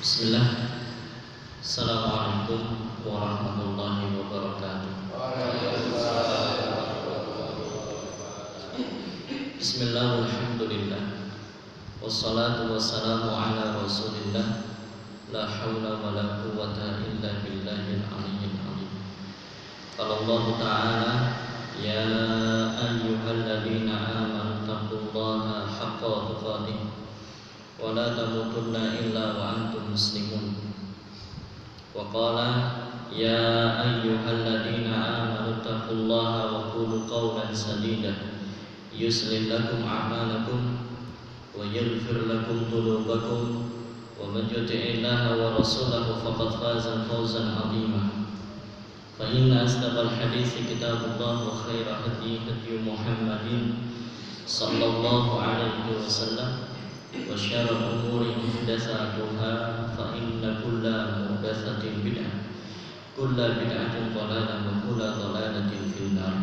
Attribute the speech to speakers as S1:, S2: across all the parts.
S1: Bismillah. Assalamualaikum warahmatullahi wabarakatuh. Bismillah walhamdulillah. Wassalatu wassalamu ala rasulillah. La hawla wa la quwwata illa billahil aliyyil azim. Qala Allah Ta'ala, ya ayyuhalladzina amanu taqullaha haqqa tuqatih wa la tamutunna illa wa antum muslimun. Wa qala ya ayyuhalladzina amanu taqullaha wa qulu qawlan sadida yuslih lakum a'malakum wa yaghfir lakum dhunubakum wa man yuti'illaha wa rasulahu faqad faza fawzan 'azima. Fa inna asdaqal hadithi kitabullah wa khaira hadi Muhammadin sallallahu alaihi wasallam wa syarrul umuri muhdatsatuha fa inna kulla muhdatsatin bid'ah kulla bid'atin dhalalah wa kulla dhalalatin finnar.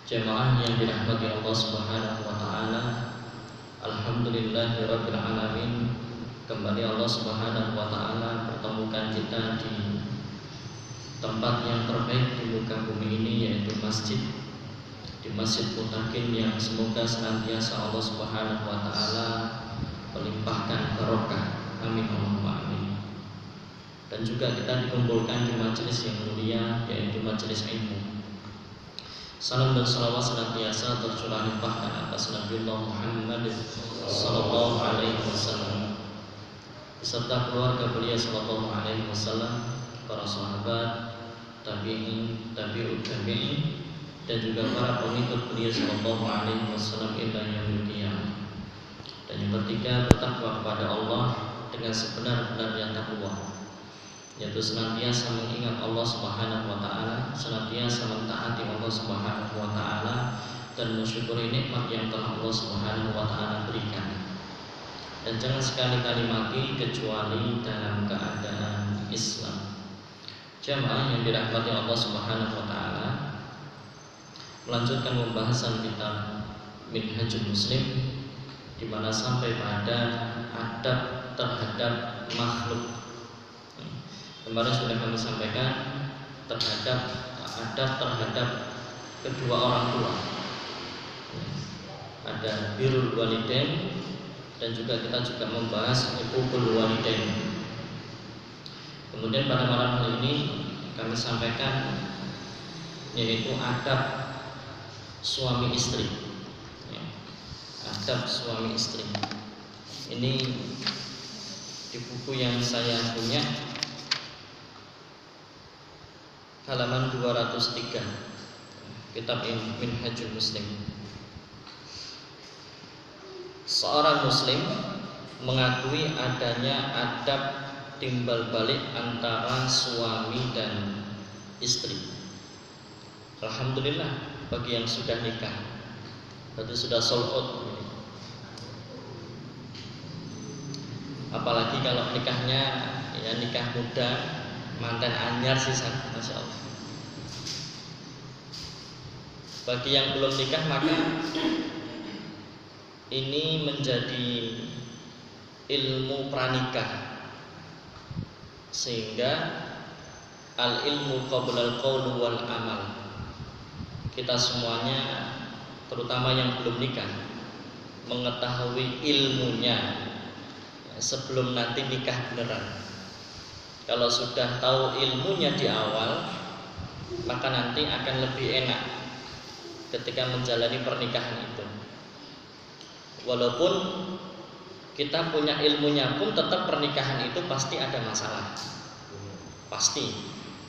S1: Jamaah yang dirahmati Allah Subhanahu wa taala, alhamdulillahirabbil alamin. Kembali Allah Subhanahu wa taala pertemukan kita di tempat yang terbaik di muka bumi ini, yaitu masjid, di Masjid Mutakin, yang semoga senantiasa Allah Subhanahu wa taala melimpahkan barokah. Amin Allahumma amin. Dan juga kita dikumpulkan di majelis yang mulia, yaitu majelis ilmu. Salam dan salawat senantiasa tercurah limpahkan atas Nabiullah Muhammad sallallahu alaihi wasallam beserta keluarga beliau sallallahu alaihi wasallam, para sahabat, tabi'in, tabi'ut tabi'in, dan juga para pengikut beliau sallallahu alaihi wasallam ila yaumil qiyamah. Dan yang ketiga, bertakwa kepada Allah dengan sebenar-benarnya takwa, yaitu senantiasa mengingat Allah Subhanahu wa taala, senantiasa mentaati Allah Subhanahu wa taala, dan mensyukuri nikmat yang telah Allah Subhanahu wa taala berikan. Dan jangan sekali-kali mati kecuali dalam keadaan Islam. Jamaah yang dirahmati Allah Subhanahu wa taala, melanjutkan pembahasan kitab Minhajul Muslim, di mana sampai pada adab terhadap makhluk. Kemarin sudah kami sampaikan terhadap adab terhadap kedua orang tua. Ada birrul walidain, dan juga kita juga membahas uququl walidain. Kemudian pada malam hari ini kami sampaikan yaitu adab suami istri. Adab suami istri. Ini di buku yang saya punya, halaman 203, kitab Minhajul Muslim. Seorang muslim mengakui adanya adab timbal balik antara suami dan istri. Alhamdulillah bagi yang sudah nikah, berarti sudah sold out. Apalagi kalau nikahnya ya nikah muda, mantan anyar sih, masya Allah. Bagi yang belum nikah, maka ini menjadi ilmu pranikah, sehingga al ilmu qablal qaul wal amal. Kita semuanya, terutama yang belum nikah, mengetahui ilmunya sebelum nanti nikah beneran. Kalau sudah tahu ilmunya di awal, maka nanti akan lebih enak ketika menjalani pernikahan itu. Walaupun kita punya ilmunya pun, tetap pernikahan itu pasti ada masalah. Pasti.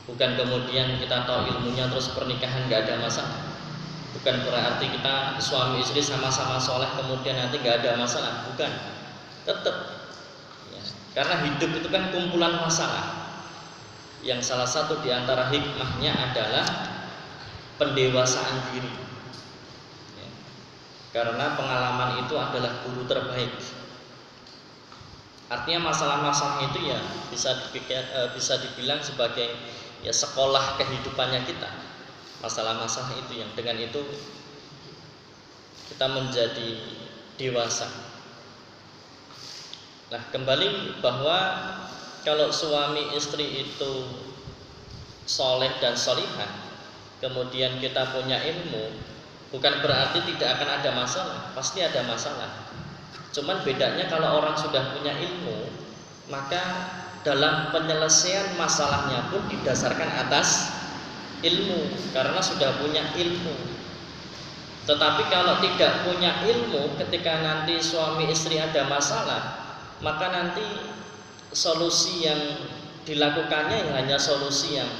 S1: Bukan kemudian kita tahu ilmunya terus pernikahan gak ada masalah. Bukan berarti kita suami istri sama-sama soleh kemudian nanti gak ada masalah. Bukan. Tetap. Karena hidup itu kan kumpulan masalah, yang salah satu di antara hikmahnya adalah pendewasaan diri. Karena pengalaman itu adalah guru terbaik. Artinya masalah-masalah itu ya bisa dibilang sebagai ya sekolah kehidupannya kita. Masalah-masalah itu yang dengan itu kita menjadi dewasa. Nah, kembali bahwa kalau suami istri itu soleh dan solihah, kemudian kita punya ilmu, bukan berarti tidak akan ada masalah, pasti ada masalah. Cuman bedanya kalau orang sudah punya ilmu, maka dalam penyelesaian masalahnya pun didasarkan atas ilmu, karena sudah punya ilmu. Tetapi kalau tidak punya ilmu, ketika nanti suami istri ada masalah, maka nanti solusi yang dilakukannya hanya solusi yang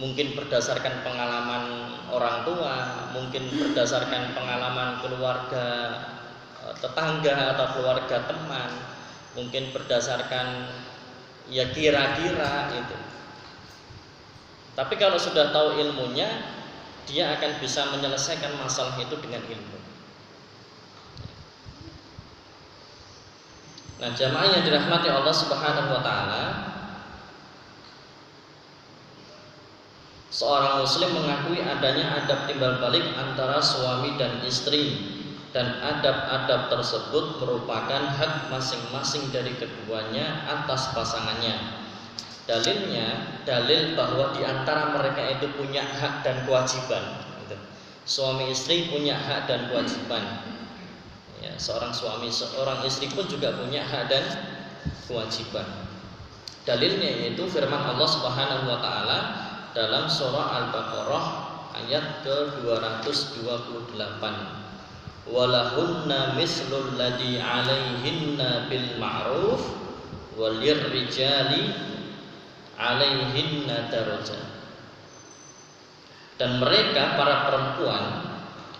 S1: mungkin berdasarkan pengalaman orang tua, mungkin berdasarkan pengalaman keluarga tetangga atau keluarga teman, mungkin berdasarkan ya kira-kira itu. Tapi kalau sudah tahu ilmunya, dia akan bisa menyelesaikan masalah itu dengan ilmu. Nah, jamaah yang dirahmati Allah Subhanahu wa taala, seorang muslim mengakui adanya adab timbal balik antara suami dan istri, dan adab-adab tersebut merupakan hak masing-masing dari keduanya atas pasangannya. Dalilnya, dalil bahwa di antara mereka itu punya hak dan kewajiban. Suami istri punya hak dan kewajiban. Ya, seorang suami, seorang istri pun juga punya hak dan kewajiban. Dalilnya yaitu firman Allah Subhanahu wa taala dalam surah Al-Baqarah ayat ke-228. Walahunna mislul ladzi 'alaihinna bil ma'ruf walirrijali 'alaihinna darajah. Dan mereka para perempuan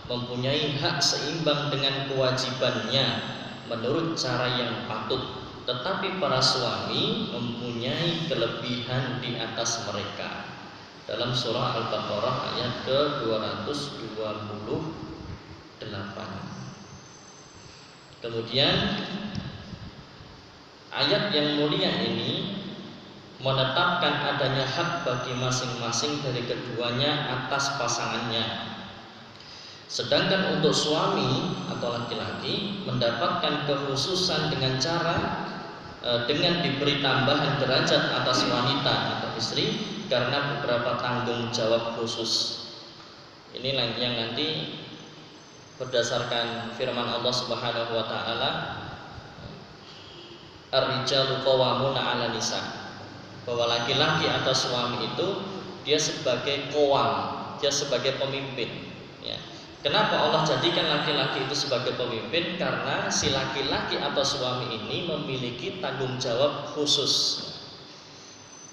S1: mempunyai hak seimbang dengan kewajibannya menurut cara yang patut, tetapi para suami mempunyai kelebihan di atas mereka. Dalam surah Al-Baqarah ayat ke-228. Kemudian ayat yang mulia ini menetapkan adanya hak bagi masing-masing dari keduanya atas pasangannya. Sedangkan untuk suami atau laki-laki mendapatkan kekhususan dengan cara dengan diberi tambahan derajat atas wanita atau istri karena beberapa tanggung jawab khusus. Ini yang nanti berdasarkan firman Allah Subhanahu wa taala, ar-rijalu qawwamuna 'alan nisa, bahwa laki-laki atau suami itu dia sebagai qawwam, dia sebagai pemimpin, ya. Kenapa Allah jadikan laki-laki itu sebagai pemimpin? Karena si laki-laki atau suami ini memiliki tanggung jawab khusus.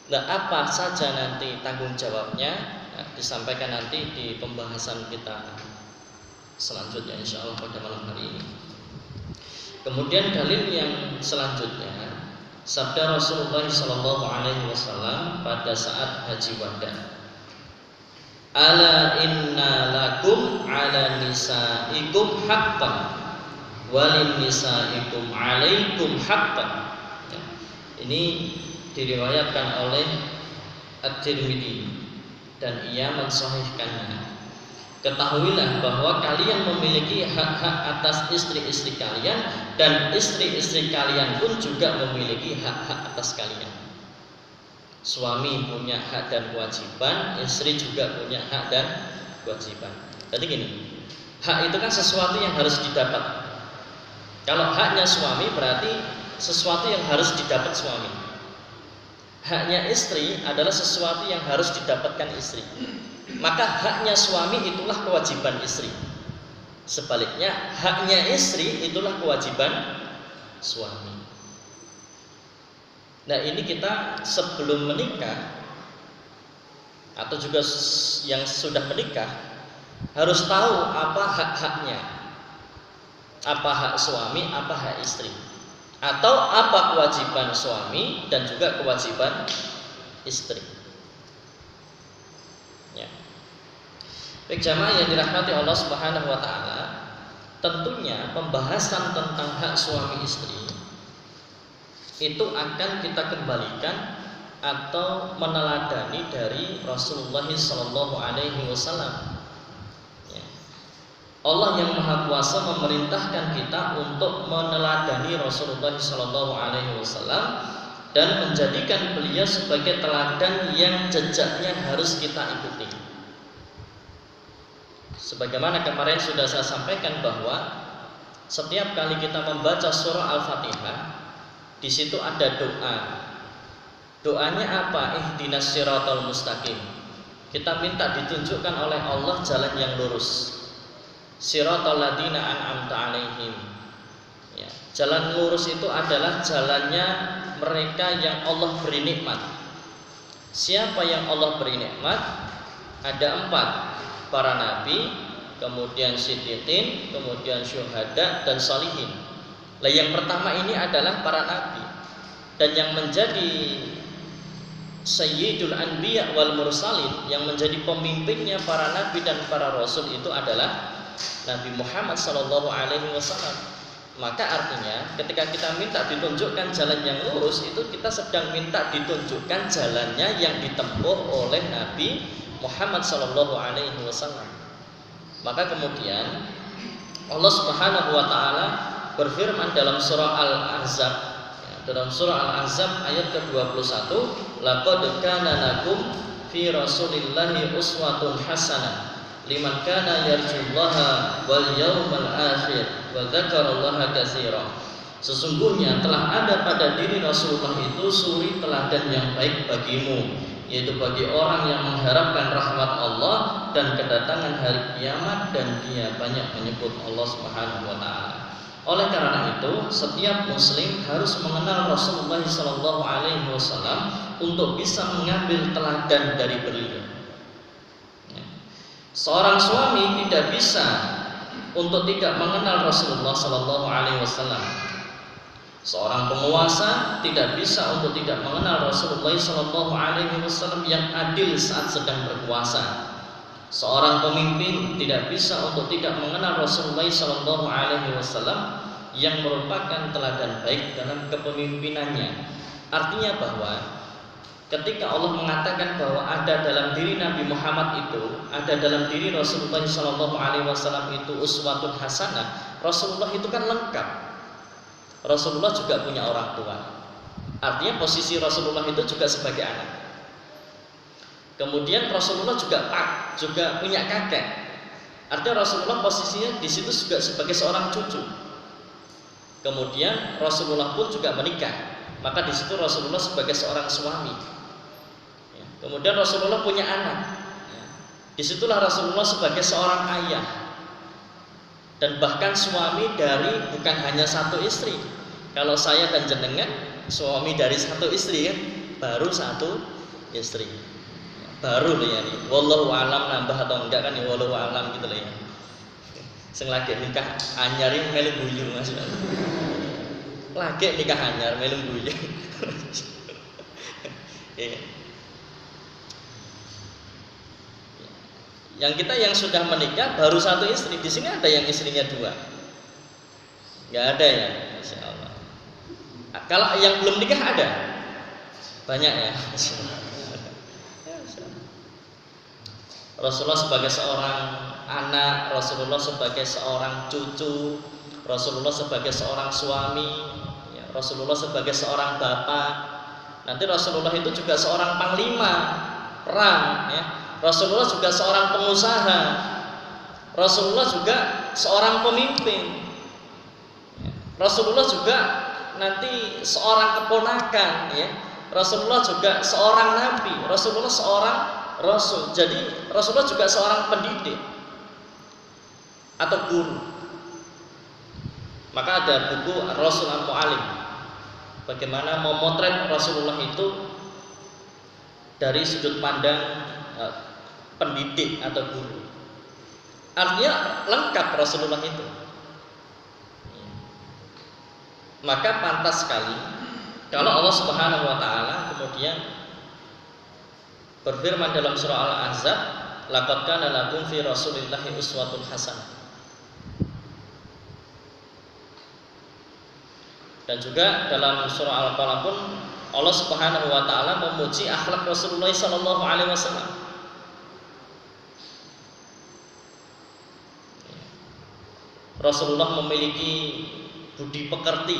S1: Nah, apa saja nanti tanggung jawabnya? Nah, disampaikan nanti di pembahasan kita selanjutnya insyaallah pada malam hari ini. Kemudian dalil yang selanjutnya, sabda Rasulullah SAW pada saat haji wada. Ala inna lakum ala nisaikum haqqan walin nisaikum alaikum haqqan. Ya. Ini diriwayatkan oleh At-Tirmidzi dan ia mensahihkannya. Ketahuilah bahwa kalian memiliki hak-hak atas istri-istri kalian, dan istri-istri kalian pun juga memiliki hak-hak atas kalian. Suami punya hak dan kewajiban, istri juga punya hak dan kewajiban. Jadi gini, hak itu kan sesuatu yang harus didapat. Kalau haknya suami berarti sesuatu yang harus didapat suami. Haknya istri adalah sesuatu yang harus didapatkan istri. Maka haknya suami itulah kewajiban istri. Sebaliknya, haknya istri itulah kewajiban suami. Nah, ini kita sebelum menikah atau juga yang sudah menikah harus tahu apa hak-haknya. Apa hak suami, apa hak istri. Atau apa kewajiban suami dan juga kewajiban istri. Ya. Baik jamaah yang dirahmati Allah Subhanahu wa taala, tentunya pembahasan tentang hak suami istri itu akan kita kembalikan atau meneladani dari Rasulullah SAW. Ya. Allah yang Maha Kuasa memerintahkan kita untuk meneladani Rasulullah SAW dan menjadikan beliau sebagai teladan yang jejaknya harus kita ikuti. Sebagaimana kemarin sudah saya sampaikan bahwa setiap kali kita membaca surah Al-Fatihah, di situ ada doa. Doanya apa? Ihdinas siratal mustaqim. Kita minta ditunjukkan oleh Allah jalan yang lurus. Siratal ladzina an'amta 'alaihim. Ya, jalan lurus itu adalah jalannya mereka yang Allah beri nikmat. Siapa yang Allah beri nikmat? Ada 4, para nabi, kemudian siddiqin, kemudian syuhada dan sholihin. Lah yang pertama ini adalah para nabi, dan yang menjadi sayyidul anbiya wal mursalin, yang menjadi pemimpinnya para nabi dan para rasul itu adalah Nabi Muhammad SAW. Maka artinya ketika kita minta ditunjukkan jalan yang lurus, itu kita sedang minta ditunjukkan jalannya yang ditempuh oleh Nabi Muhammad SAW. Maka kemudian Allah Subhanahu wa taala berfirman dalam surah Al-Ahzab, dalam surah Al-Ahzab ayat ke-21, laqad kana lakum fi rasulillahi uswatun hasanah liman kana yarjullaha wal yawmal akhir wa dzakarallaha katsira. Sesungguhnya telah ada pada diri Rasulullah itu suri teladan yang baik bagimu, yaitu bagi orang yang mengharapkan rahmat Allah dan kedatangan hari kiamat, dan dia banyak menyebut Allah Subhanahu wa taala. Oleh karena itu, setiap muslim harus mengenal Rasulullah SAW untuk bisa mengambil teladan dari beliau. Seorang suami tidak bisa untuk tidak mengenal Rasulullah SAW. Seorang penguasa tidak bisa untuk tidak mengenal Rasulullah SAW yang adil saat sedang berkuasa. Seorang pemimpin tidak bisa untuk tidak mengenal Rasulullah SAW yang merupakan teladan baik dalam kepemimpinannya. Artinya bahwa ketika Allah mengatakan bahwa ada dalam diri Nabi Muhammad itu, ada dalam diri Rasulullah SAW itu uswatun hasanah, Rasulullah itu kan lengkap. Rasulullah juga punya orang tua. Artinya posisi Rasulullah itu juga sebagai anak. Kemudian Rasulullah juga punya kakek. Artinya Rasulullah posisinya di situ juga sebagai seorang cucu. Kemudian Rasulullah pun juga menikah. Maka di situ Rasulullah sebagai seorang suami. Kemudian Rasulullah punya anak. Disitulah Rasulullah sebagai seorang ayah. Dan bahkan suami dari bukan hanya satu istri. Kalau saya dan jenengan suami dari satu istri kan, baru satu istri. Baru ya nih. Wallahu alam nambah atau enggak kan ya, wallahu alam gitu lah ya. Sing lagi nikah anyar melu guyu Mas. Lagi nikah anyar melu guyu. Yang kita yang sudah menikah baru satu istri, di sini ada yang istrinya 2? Nggak ada ya, Masya Allah. Kalau yang belum nikah ada, banyak ya. Rasulullah sebagai seorang anak, Rasulullah sebagai seorang cucu, Rasulullah sebagai seorang suami, Rasulullah sebagai seorang bapak. Nanti Rasulullah itu juga seorang panglima perang, ya. Rasulullah juga seorang pengusaha. Rasulullah juga seorang pemimpin. Rasulullah juga nanti seorang keponakan, ya. Rasulullah juga seorang nabi. Rasulullah seorang rasul. Jadi Rasulullah juga seorang pendidik atau guru. Maka ada buku Rasul Al-Mu'alim, bagaimana memotret Rasulullah itu dari sudut pandang pendidik atau guru. Artinya lengkap Rasulullah itu. Maka pantas sekali kalau Allah Subhanahu wa taala kemudian berfirman dalam surah Al-Ahzab, laqad kana lakum fi rasulillahi uswatun hasanah. Dan juga dalam surah Al-Falaq pun Allah Subhanahu wa taala memuji akhlak Rasulullah sallallahu alaihi wasallam. Rasulullah memiliki budi pekerti,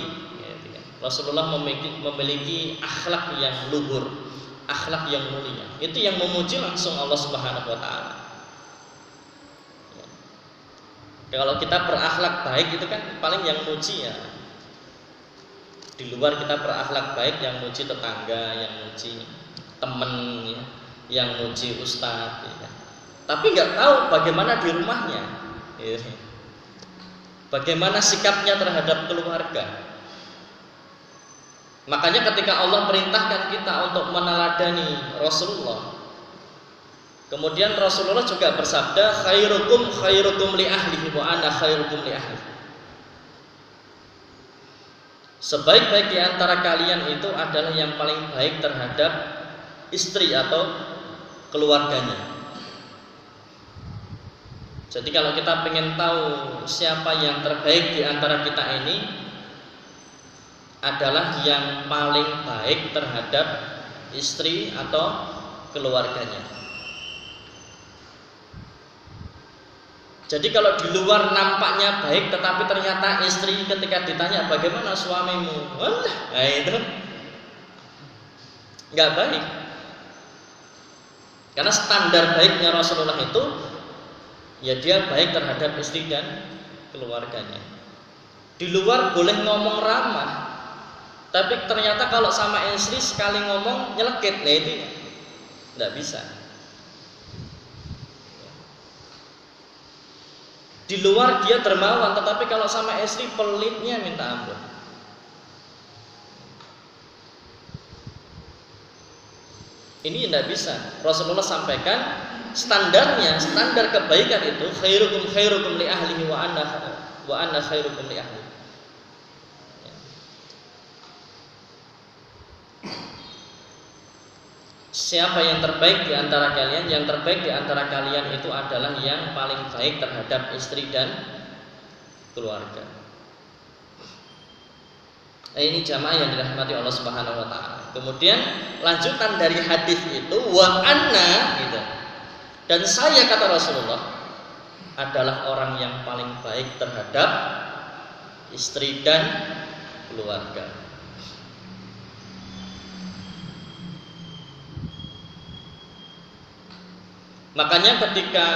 S1: Rasulullah memiliki akhlak yang luhur, akhlak yang mulia. Itu yang memuji langsung Allah Subhanahu wa taala. Kalau kita berakhlak baik itu kan paling yang muji ya. Di luar kita berakhlak baik, yang muji tetangga, yang muji temen, ya, yang muji ustadz, ya. Tapi nggak tahu bagaimana di rumahnya, ya. Bagaimana sikapnya terhadap keluarga. Makanya ketika Allah perintahkan kita untuk meneladani Rasulullah, kemudian Rasulullah juga bersabda, khairukum li ahlihi wa ana khairukum li ahli. Sebaik-baik di antara kalian itu adalah yang paling baik terhadap istri atau keluarganya. Jadi kalau kita pengen tahu siapa yang terbaik di antara kita ini, adalah yang paling baik terhadap istri atau keluarganya. Jadi kalau di luar nampaknya baik, tetapi ternyata istri ketika ditanya bagaimana suamimu, nah itu nggak baik. Karena standar baiknya Rasulullah itu, ya dia baik terhadap istri dan keluarganya. Di luar boleh ngomong ramah, tapi ternyata kalau sama istri sekali ngomong nyelekit, nah itu nggak bisa. Di luar dia dermawan, tetapi kalau sama istri pelitnya minta ampun. Ini tidak bisa. Rasulullah sampaikan standarnya, standar kebaikan itu khairukum li ahlihi wa ana khairukum li ahli. Siapa yang terbaik di antara kalian? Yang terbaik di antara kalian itu adalah yang paling baik terhadap istri dan keluarga. Nah, ini jamaah yang dirahmati Allah Subhanahu wa taala. Kemudian lanjutan dari hadis itu wa anna gitu. Dan saya, kata Rasulullah, adalah orang yang paling baik terhadap istri dan keluarga. Makanya ketika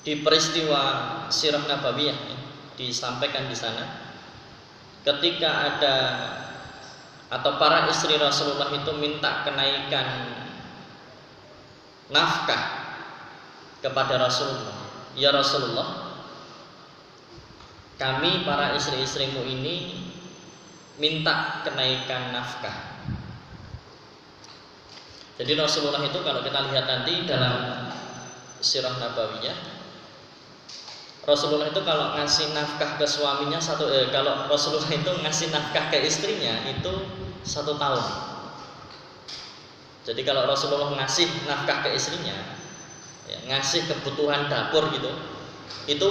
S1: di peristiwa Sirah Nabawiyah disampaikan di sana, ketika ada atau para istri Rasulullah itu minta kenaikan nafkah kepada Rasulullah, ya Rasulullah, kami para istri-istrimu ini minta kenaikan nafkah. Jadi Rasulullah itu kalau kita lihat nanti dalam Sirah Nabawiyah, Rasulullah itu kalau ngasih nafkah ke suaminya kalau Rasulullah itu ngasih nafkah ke istrinya itu 1 tahun. Jadi kalau Rasulullah ngasih nafkah ke istrinya, ya, ngasih kebutuhan dapur gitu, itu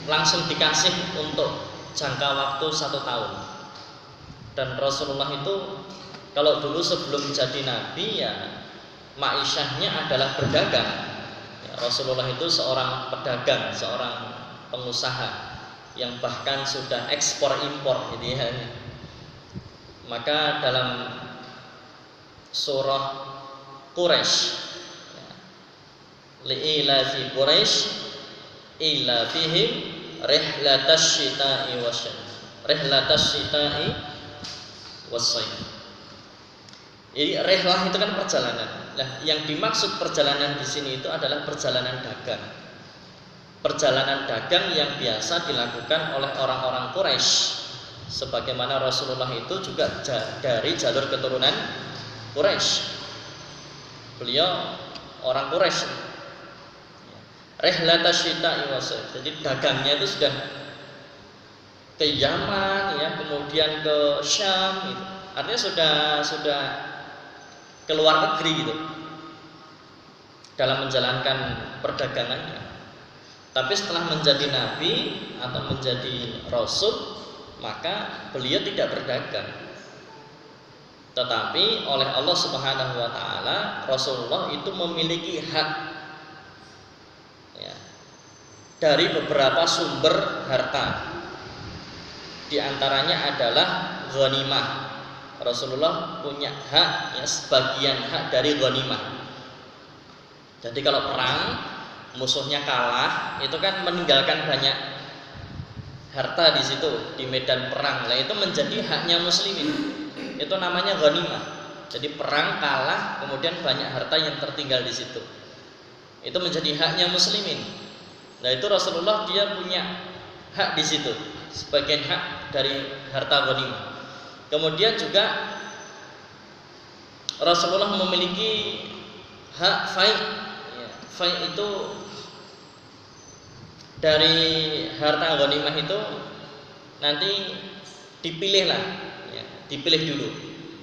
S1: langsung dikasih untuk jangka waktu 1 tahun. Dan Rasulullah itu kalau dulu sebelum jadi nabi ya ma'isyahnya adalah berdagang. Ya, Rasulullah itu seorang pedagang, seorang pengusaha yang bahkan sudah ekspor impor gitu ya. Maka dalam surah Quraisy, ya, li'ilafi Quraisy ila fihim rihlatash shita'i was-sayf. Jadi rihlah itu kan perjalanan. Nah, yang dimaksud perjalanan di sini itu adalah perjalanan dagang. Perjalanan dagang yang biasa dilakukan oleh orang-orang Quraisy. Sebagaimana Rasulullah itu juga dari jalur keturunan Quraisy. Beliau orang Quraisy. Rihlatash shita'i was-sayf. Jadi dagangnya itu sudah ke Yaman ya, kemudian ke Syam gitu. Artinya sudah keluar negeri gitu dalam menjalankan perdagangannya. Tapi setelah menjadi nabi atau menjadi rasul, maka beliau tidak berdagang. Tetapi oleh Allah Subhanahu wa taala Rasulullah itu memiliki hak, ya, dari beberapa sumber harta. Di antaranya adalah ghanimah. Rasulullah punya hak, ya, sebagian hak dari ghanimah. Jadi kalau perang musuhnya kalah, itu kan meninggalkan banyak harta di situ di medan perang. Nah, itu menjadi haknya muslimin. Itu namanya ghanimah. Jadi perang kalah, kemudian banyak harta yang tertinggal di situ. Itu menjadi haknya muslimin. Nah, itu Rasulullah dia punya hak di situ, sebagian hak dari harta ghanimah. Kemudian juga Rasulullah memiliki hak fai'. Ya, fai' itu dari harta ghanimah itu nanti dipilih lah, ya, dipilih dulu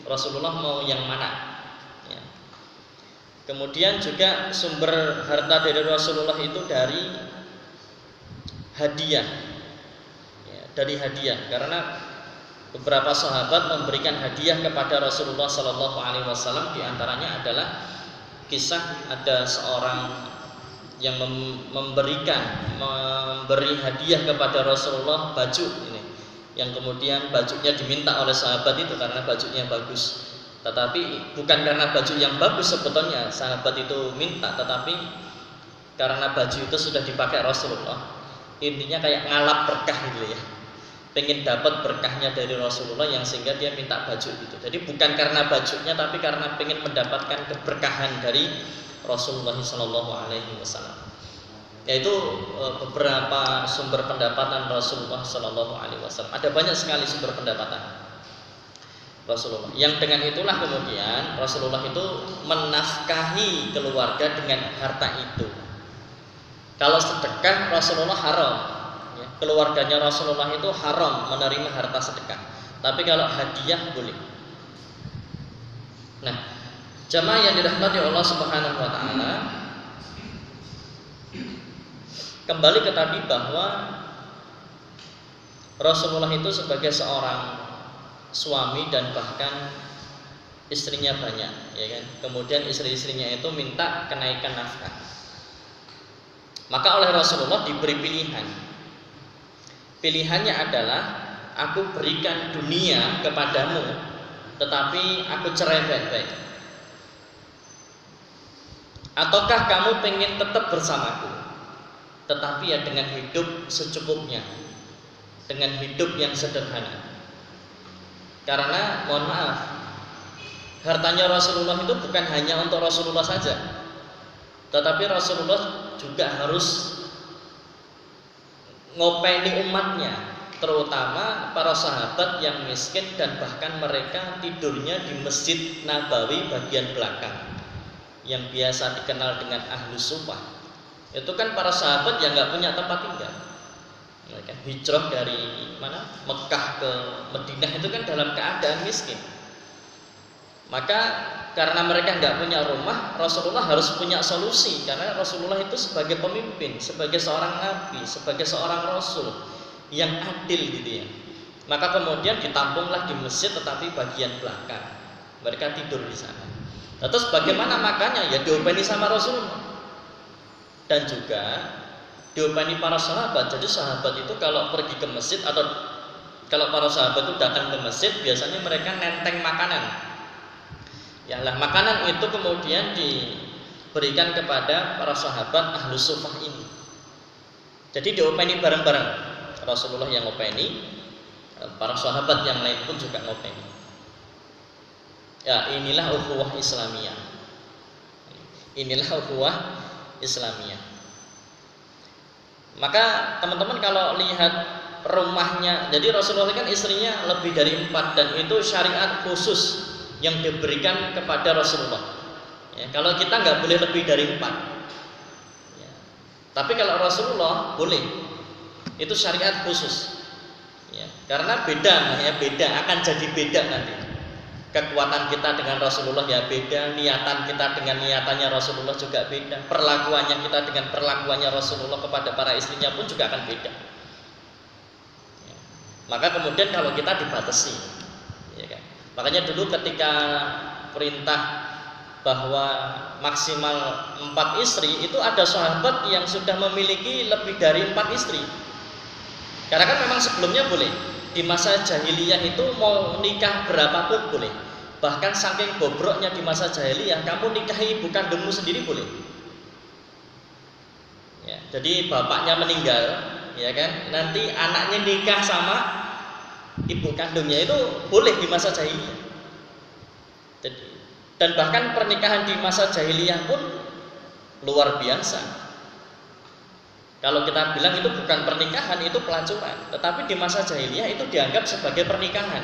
S1: Rasulullah mau yang mana. Ya. Kemudian juga sumber harta dari Rasulullah itu dari hadiah, ya, dari hadiah, karena beberapa sahabat memberikan hadiah kepada Rasulullah Sallallahu Alaihi Wasallam. Di antaranya adalah kisah ada seorang yang memberi hadiah kepada Rasulullah baju ini, yang kemudian bajunya diminta oleh sahabat itu karena bajunya bagus. Tetapi bukan karena baju yang bagus sebetulnya sahabat itu minta, tetapi karena baju itu sudah dipakai Rasulullah. Intinya kayak ngalap berkah gitu ya, pengen dapat berkahnya dari Rasulullah, yang sehingga dia minta baju itu. Jadi bukan karena bajunya, tapi karena pengen mendapatkan keberkahan dari Rasulullah Sallallahu Alaihi Wasallam. Yaitu beberapa sumber pendapatan Rasulullah Sallallahu Alaihi Wasallam. Ada banyak sekali sumber pendapatan Rasulullah. Yang dengan itulah kemudian Rasulullah itu menafkahi keluarga dengan harta itu. Kalau sedekah Rasulullah haram, ya, keluarganya Rasulullah itu haram menerima harta sedekah. Tapi kalau hadiah boleh. Nah, jamaah yang dirahmati Allah Subhanahu wa taala, kembali ke tadi bahwa Rasulullah itu sebagai seorang suami dan bahkan istrinya banyak, ya kan? Kemudian istri-istrinya itu minta kenaikan nafkah. Maka oleh Rasulullah diberi pilihan. Pilihannya adalah aku berikan dunia kepadamu, tetapi aku cerai baik-baik. Ataukah kamu pengen tetap bersamaku, tetapi ya dengan hidup secukupnya, dengan hidup yang sederhana. Karena mohon maaf, hartanya Rasulullah itu bukan hanya untuk Rasulullah saja, tetapi Rasulullah juga harus ngopeni umatnya, terutama para sahabat yang miskin dan bahkan mereka tidurnya di Masjid Nabawi bagian belakang, yang biasa dikenal dengan Ahlus Suffah. Itu kan para sahabat yang nggak punya tempat tinggal. Mereka hijrah dari mana? Mekah ke Madinah itu kan dalam keadaan miskin. Maka karena mereka nggak punya rumah, Rasulullah harus punya solusi. Karena Rasulullah itu sebagai pemimpin, sebagai seorang nabi, sebagai seorang rasul yang adil gitu ya. Maka kemudian ditampunglah di masjid, tetapi bagian belakang. Mereka tidur di sana. Terus bagaimana makannya? Ya diopeni sama Rasulullah. Dan juga diopeni para sahabat. Jadi sahabat itu kalau pergi ke masjid, atau kalau para sahabat itu datang ke masjid, biasanya mereka nenteng makanan. Ya lah, makanan itu kemudian diberikan kepada para sahabat Ahlus Suffah ini. Jadi diopeni bareng-bareng. Rasulullah yang ngopeni, para sahabat yang lain pun juga ngopeni. Ya, inilah ukhuwah Islamiyah. Inilah ukhuwah Islamiyah. Maka teman-teman kalau lihat rumahnya, jadi Rasulullah kan istrinya lebih dari 4, dan itu syariat khusus yang diberikan kepada Rasulullah. Ya, kalau kita nggak boleh lebih dari 4. Ya. Tapi kalau Rasulullah boleh. Itu syariat khusus. Ya, karena beda, ya beda, akan jadi beda nanti. Kekuatan kita dengan Rasulullah ya beda, niatan kita dengan niatannya Rasulullah juga beda, perlakuannya kita dengan perlakuannya Rasulullah kepada para istrinya pun juga akan beda. Ya. Maka kemudian kalau kita dibatasi, ya kan? Makanya dulu ketika perintah bahwa maksimal 4 istri, itu ada sahabat yang sudah memiliki lebih dari 4 istri. Karena kan memang sebelumnya boleh. Di masa jahiliyah itu mau nikah berapapun boleh. Bahkan saking bobroknya di masa jahiliyah, kamu nikahi ibu kandungmu sendiri boleh. Ya, jadi bapaknya meninggal, ya kan? Nanti anaknya nikah sama ibu kandungnya, itu boleh di masa jahiliyah. Dan bahkan pernikahan di masa jahiliyah pun luar biasa. Kalau kita bilang itu bukan pernikahan, itu pelacuran. Tetapi di masa jahiliyah itu dianggap sebagai pernikahan.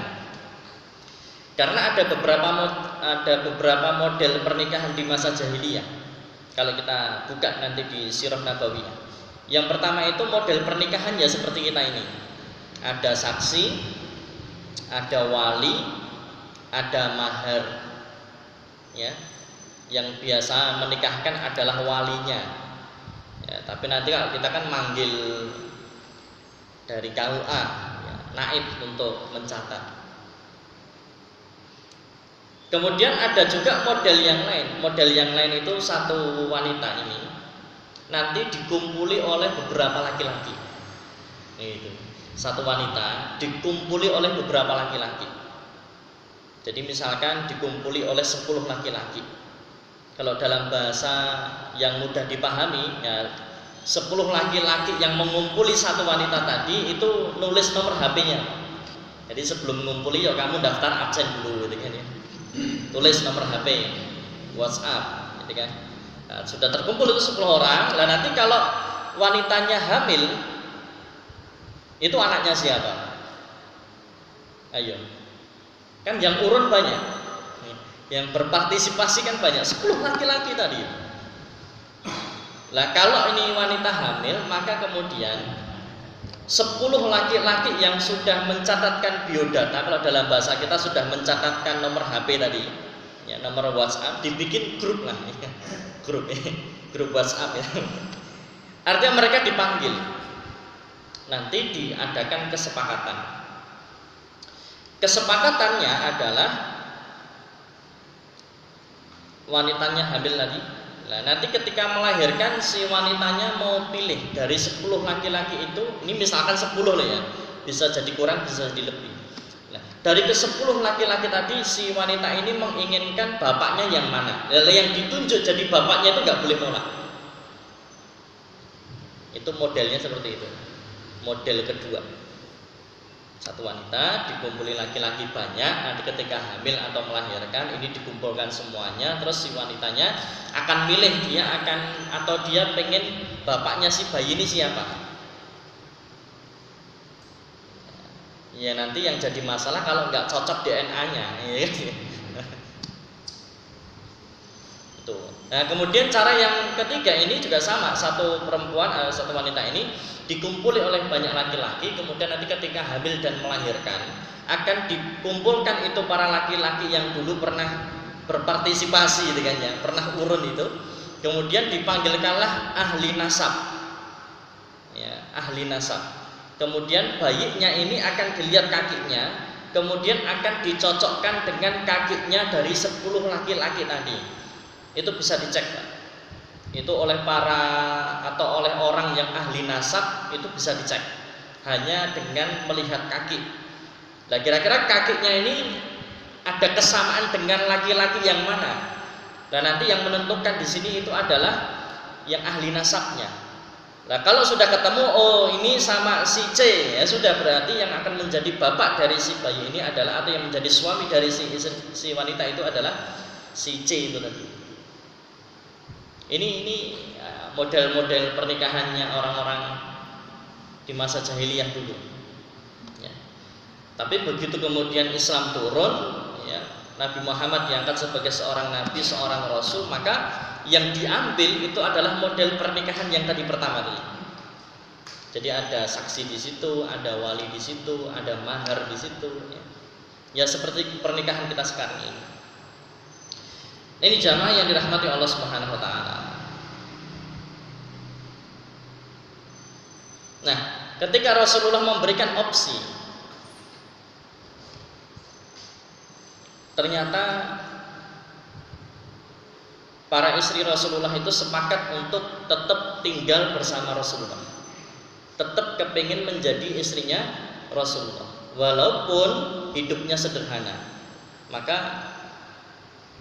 S1: Karena ada beberapa model pernikahan di masa jahiliyah. Kalau kita buka nanti di Sirah Nabawiyah. Yang pertama itu model pernikahan ya seperti kita ini. Ada saksi, ada wali, ada mahar. Ya, yang biasa menikahkan adalah walinya. Ya, tapi nanti kalau kita kan manggil dari KUA, ya, naib untuk mencatat. Kemudian ada juga model yang lain. Model yang lain itu satu wanita ini nanti dikumpuli oleh beberapa laki-laki. Itu satu wanita dikumpuli oleh beberapa laki-laki. Jadi misalkan dikumpuli oleh 10 laki-laki. Kalau dalam bahasa yang mudah dipahami, ya 10 laki-laki yang mengumpuli satu wanita tadi itu nulis nomor HP-nya. Jadi sebelum mengumpuli ya kamu daftar absen dulu gitu kan ya. Tulis nomor HP, WhatsApp gitu kan. Nah, sudah terkumpul itu 10 orang. Lah nanti kalau wanitanya hamil, itu anaknya siapa? Ayo. Kan yang urun banyak, yang berpartisipasi kan banyak, 10 laki-laki tadi. Lah kalau ini wanita hamil, maka kemudian 10 laki-laki yang sudah mencatatkan biodata, kalau dalam bahasa kita sudah mencatatkan nomor HP tadi, ya, nomor WhatsApp, dibikin grup lah, grup WhatsApp ya. Artinya mereka dipanggil, nanti diadakan kesepakatan. Kesepakatannya adalah wanitanya hamil tadi. Nah, nanti ketika melahirkan si wanitanya mau pilih dari 10 laki-laki itu, ini misalkan 10 loh ya, bisa jadi kurang, bisa jadi lebih. Nah, dari ke-10 laki-laki tadi si wanita ini menginginkan bapaknya yang mana. Yang ditunjuk jadi bapaknya itu nggak boleh nolak. Itu modelnya seperti itu. Model kedua. Satu wanita dikumpuli laki-laki banyak, nanti ketika hamil atau melahirkan ini dikumpulkan semuanya, terus si wanitanya akan milih dia akan atau dia pengen bapaknya si bayi ini siapa. Ya nanti yang jadi masalah kalau nggak cocok DNA-nya. Nah kemudian cara yang ketiga ini juga sama, satu perempuan, satu wanita ini dikumpuli oleh banyak laki-laki, kemudian nanti ketika hamil dan melahirkan akan dikumpulkan itu para laki-laki yang dulu pernah berpartisipasi gitu kan ya, pernah urun itu, kemudian dipanggilkanlah ahli nasab, ya, ahli nasab. Kemudian bayinya ini akan dilihat kakinya, kemudian akan dicocokkan dengan kakinya dari 10 laki-laki tadi. Itu bisa dicek, Pak. Itu oleh para atau oleh orang yang ahli nasab itu bisa dicek hanya dengan melihat kaki. Nah kira-kira kakinya ini ada kesamaan dengan laki-laki yang mana? Dan nanti yang menentukan di sini itu adalah yang ahli nasabnya. Nah kalau sudah ketemu, oh ini sama si C, ya sudah, berarti yang akan menjadi bapak dari si bayi ini adalah, atau yang menjadi suami dari si wanita itu adalah si C itu tadi. Ini model-model pernikahannya orang-orang di masa jahiliyah dulu. Ya. Tapi begitu kemudian Islam turun, ya, Nabi Muhammad diangkat sebagai seorang nabi, seorang rasul, maka yang diambil itu adalah model pernikahan yang tadi pertama tadi. Jadi ada saksi di situ, ada wali di situ, ada mahar di situ. Ya seperti pernikahan kita sekarang ini. Ini jamaah yang dirahmati Allah Subhanahu wa taala. Nah, ketika Rasulullah memberikan opsi, ternyata para istri Rasulullah itu sepakat untuk tetap tinggal bersama Rasulullah, tetap kepingin menjadi istrinya Rasulullah walaupun hidupnya sederhana. Maka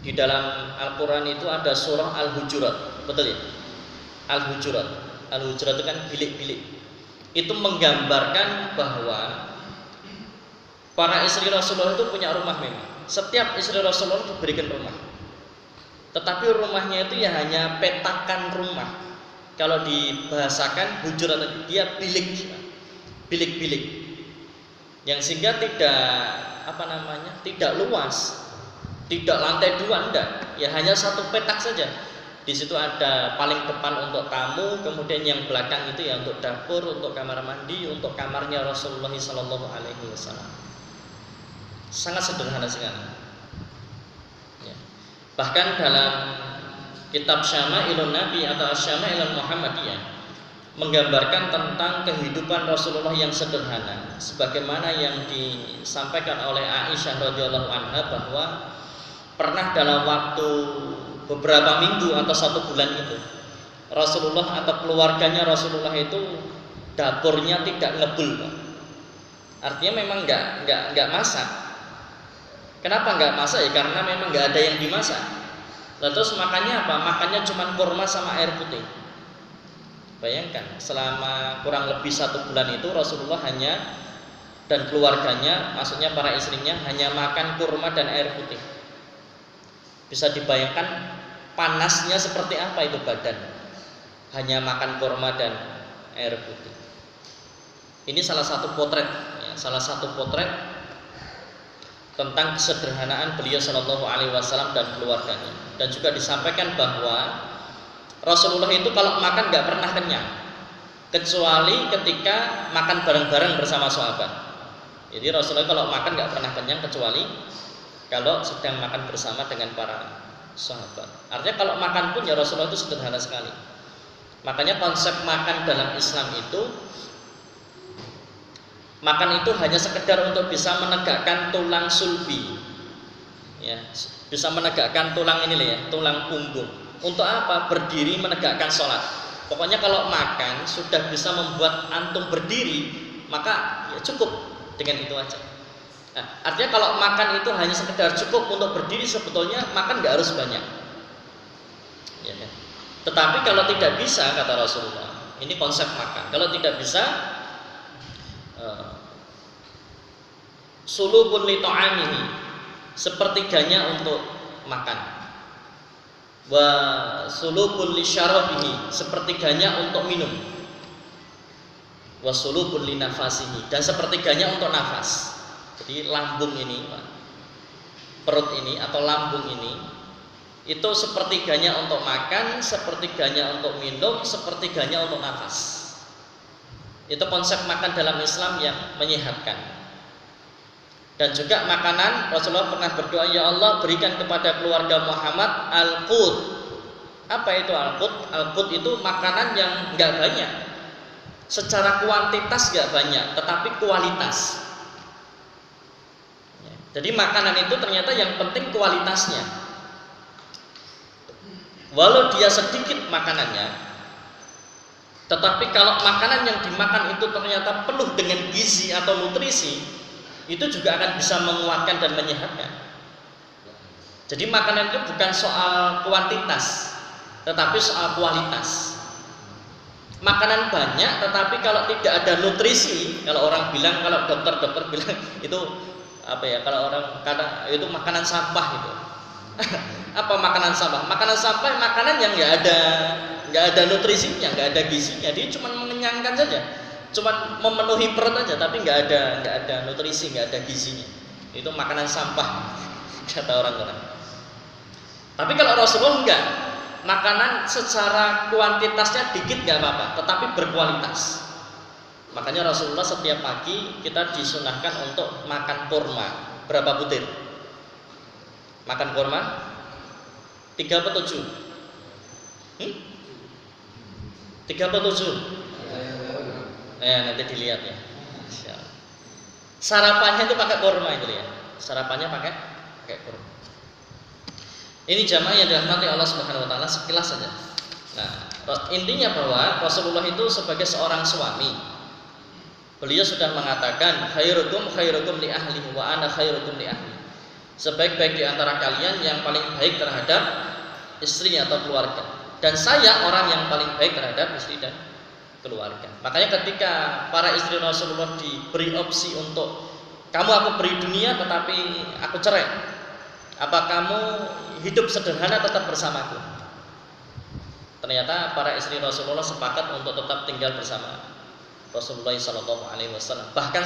S1: di dalam Al-Quran itu ada surah Al-Hujurat, betul ya? Al-Hujurat itu kan bilik-bilik. Itu menggambarkan bahwa para istri Rasulullah itu punya rumah memang. Setiap istri Rasulullah diberikan rumah. Tetapi rumahnya itu ya hanya petakan rumah. Kalau dibahasakan Hujurat tadi, dia bilik-bilik. Yang sehingga tidak luas, tidak lantai 2, enggak. Ya hanya satu petak saja. Di situ ada paling depan untuk tamu, kemudian yang belakang itu ya untuk dapur, untuk kamar mandi, untuk kamarnya Rasulullah SAW. Sangat sederhana sekali. Ya. Bahkan dalam kitab Syama'ilun Nabi atau Syama'ilun Muhammadiyah menggambarkan tentang kehidupan Rasulullah yang sederhana, sebagaimana yang disampaikan oleh Aisyah radhiyallahu anha bahwa pernah dalam waktu beberapa minggu atau 1 bulan itu Rasulullah atau keluarganya Rasulullah itu dapurnya tidak ngebul, artinya memang nggak masak. Kenapa nggak masak ya? Karena memang nggak ada yang dimasak. Lalu terus makannya apa? Makannya cuma kurma sama air putih. Bayangkan selama kurang lebih 1 bulan itu Rasulullah hanya dan keluarganya, maksudnya para istrinya, hanya makan kurma dan air putih. Bisa dibayangkan panasnya seperti apa itu badan, hanya makan kurma dan air putih. Ini salah satu potret tentang kesederhanaan beliau Shallallahu Alaihi Wasallam dan keluarganya. Dan juga disampaikan bahwa Rasulullah itu kalau makan nggak pernah kenyang, kecuali ketika makan bareng-bareng bersama sahabat. Jadi Rasulullah kalau makan nggak pernah kenyang kecuali kalau sedang makan bersama dengan para sahabat. Artinya kalau makan pun ya Rasulullah itu sederhana sekali. Makanya konsep makan dalam Islam itu, makan itu hanya sekedar untuk bisa menegakkan tulang sulbi, ya, bisa menegakkan tulang ini ya, tulang punggung. Untuk apa? Berdiri menegakkan sholat. Pokoknya kalau makan sudah bisa membuat antum berdiri, maka ya cukup dengan itu aja. Nah, artinya kalau makan itu hanya sekedar cukup untuk berdiri, sebetulnya makan nggak harus banyak. Ya, ya. Tetapi kalau tidak bisa, kata Rasulullah, ini konsep makan. Kalau tidak bisa, sulubun li ta'amihi, sepertiganya untuk makan. Wa sulubun li syarabihi, sepertiganya untuk minum. Wa sulubun li nafasihi, dan sepertiganya untuk nafas. Jadi lambung ini, perut ini atau lambung ini, itu sepertiganya untuk makan, sepertiganya untuk minum, sepertiganya untuk nafas. Itu konsep makan dalam Islam yang menyehatkan. Dan juga makanan, Rasulullah pernah berdoa, ya Allah berikan kepada keluarga Muhammad al-qut. Apa itu al-qut? Al-qut itu makanan yang nggak banyak, secara kuantitas nggak banyak, tetapi kualitas. Jadi makanan itu ternyata yang penting kualitasnya. Walau dia sedikit makanannya, tetapi kalau makanan yang dimakan itu ternyata penuh dengan gizi atau nutrisi, itu juga akan bisa menguatkan dan menyehatkan. Jadi makanan itu bukan soal kuantitas, tetapi soal kualitas. Makanan banyak, tetapi kalau tidak ada nutrisi, kalau orang bilang, kalau dokter bilang itu apa ya? Kalau orang kata itu makanan sampah itu. Apa makanan sampah? Makanan sampah makanan yang nggak ada nutrisinya, nggak ada gizinya, dia cuma mengenyangkan saja. Cuma memenuhi perut aja, tapi nggak ada nutrisi, nggak ada gizinya. Itu makanan sampah, kata orang-orang. Tapi kalau Rasulullah enggak, makanan secara kuantitasnya dikit nggak apa-apa, tetapi berkualitas. Makanya Rasulullah setiap pagi kita disunahkan untuk makan kurma. Berapa butir? Makan kurma 3 atau 7? 3 atau 7? Nanti dilihat ya. Sarapannya itu pakai kurma itu ya. Sarapannya pakai kurma. Ini jamaah yang dirahmati Allah Subhanahu wa taala, sekilas saja. Nah, intinya bahwa Rasulullah itu sebagai seorang suami, beliau sudah mengatakan khairukum khairukum li ahli wa ana khairukum li ahli. Sebaik-baik di antara kalian yang paling baik terhadap istrinya atau keluarga, dan saya orang yang paling baik terhadap istri dan keluarga. Makanya ketika para istri Rasulullah diberi opsi untuk kamu aku beri dunia tetapi aku cerai, apa kamu hidup sederhana tetap bersamaku? Ternyata para istri Rasulullah sepakat untuk tetap tinggal bersama Rasulullah SAW. Bahkan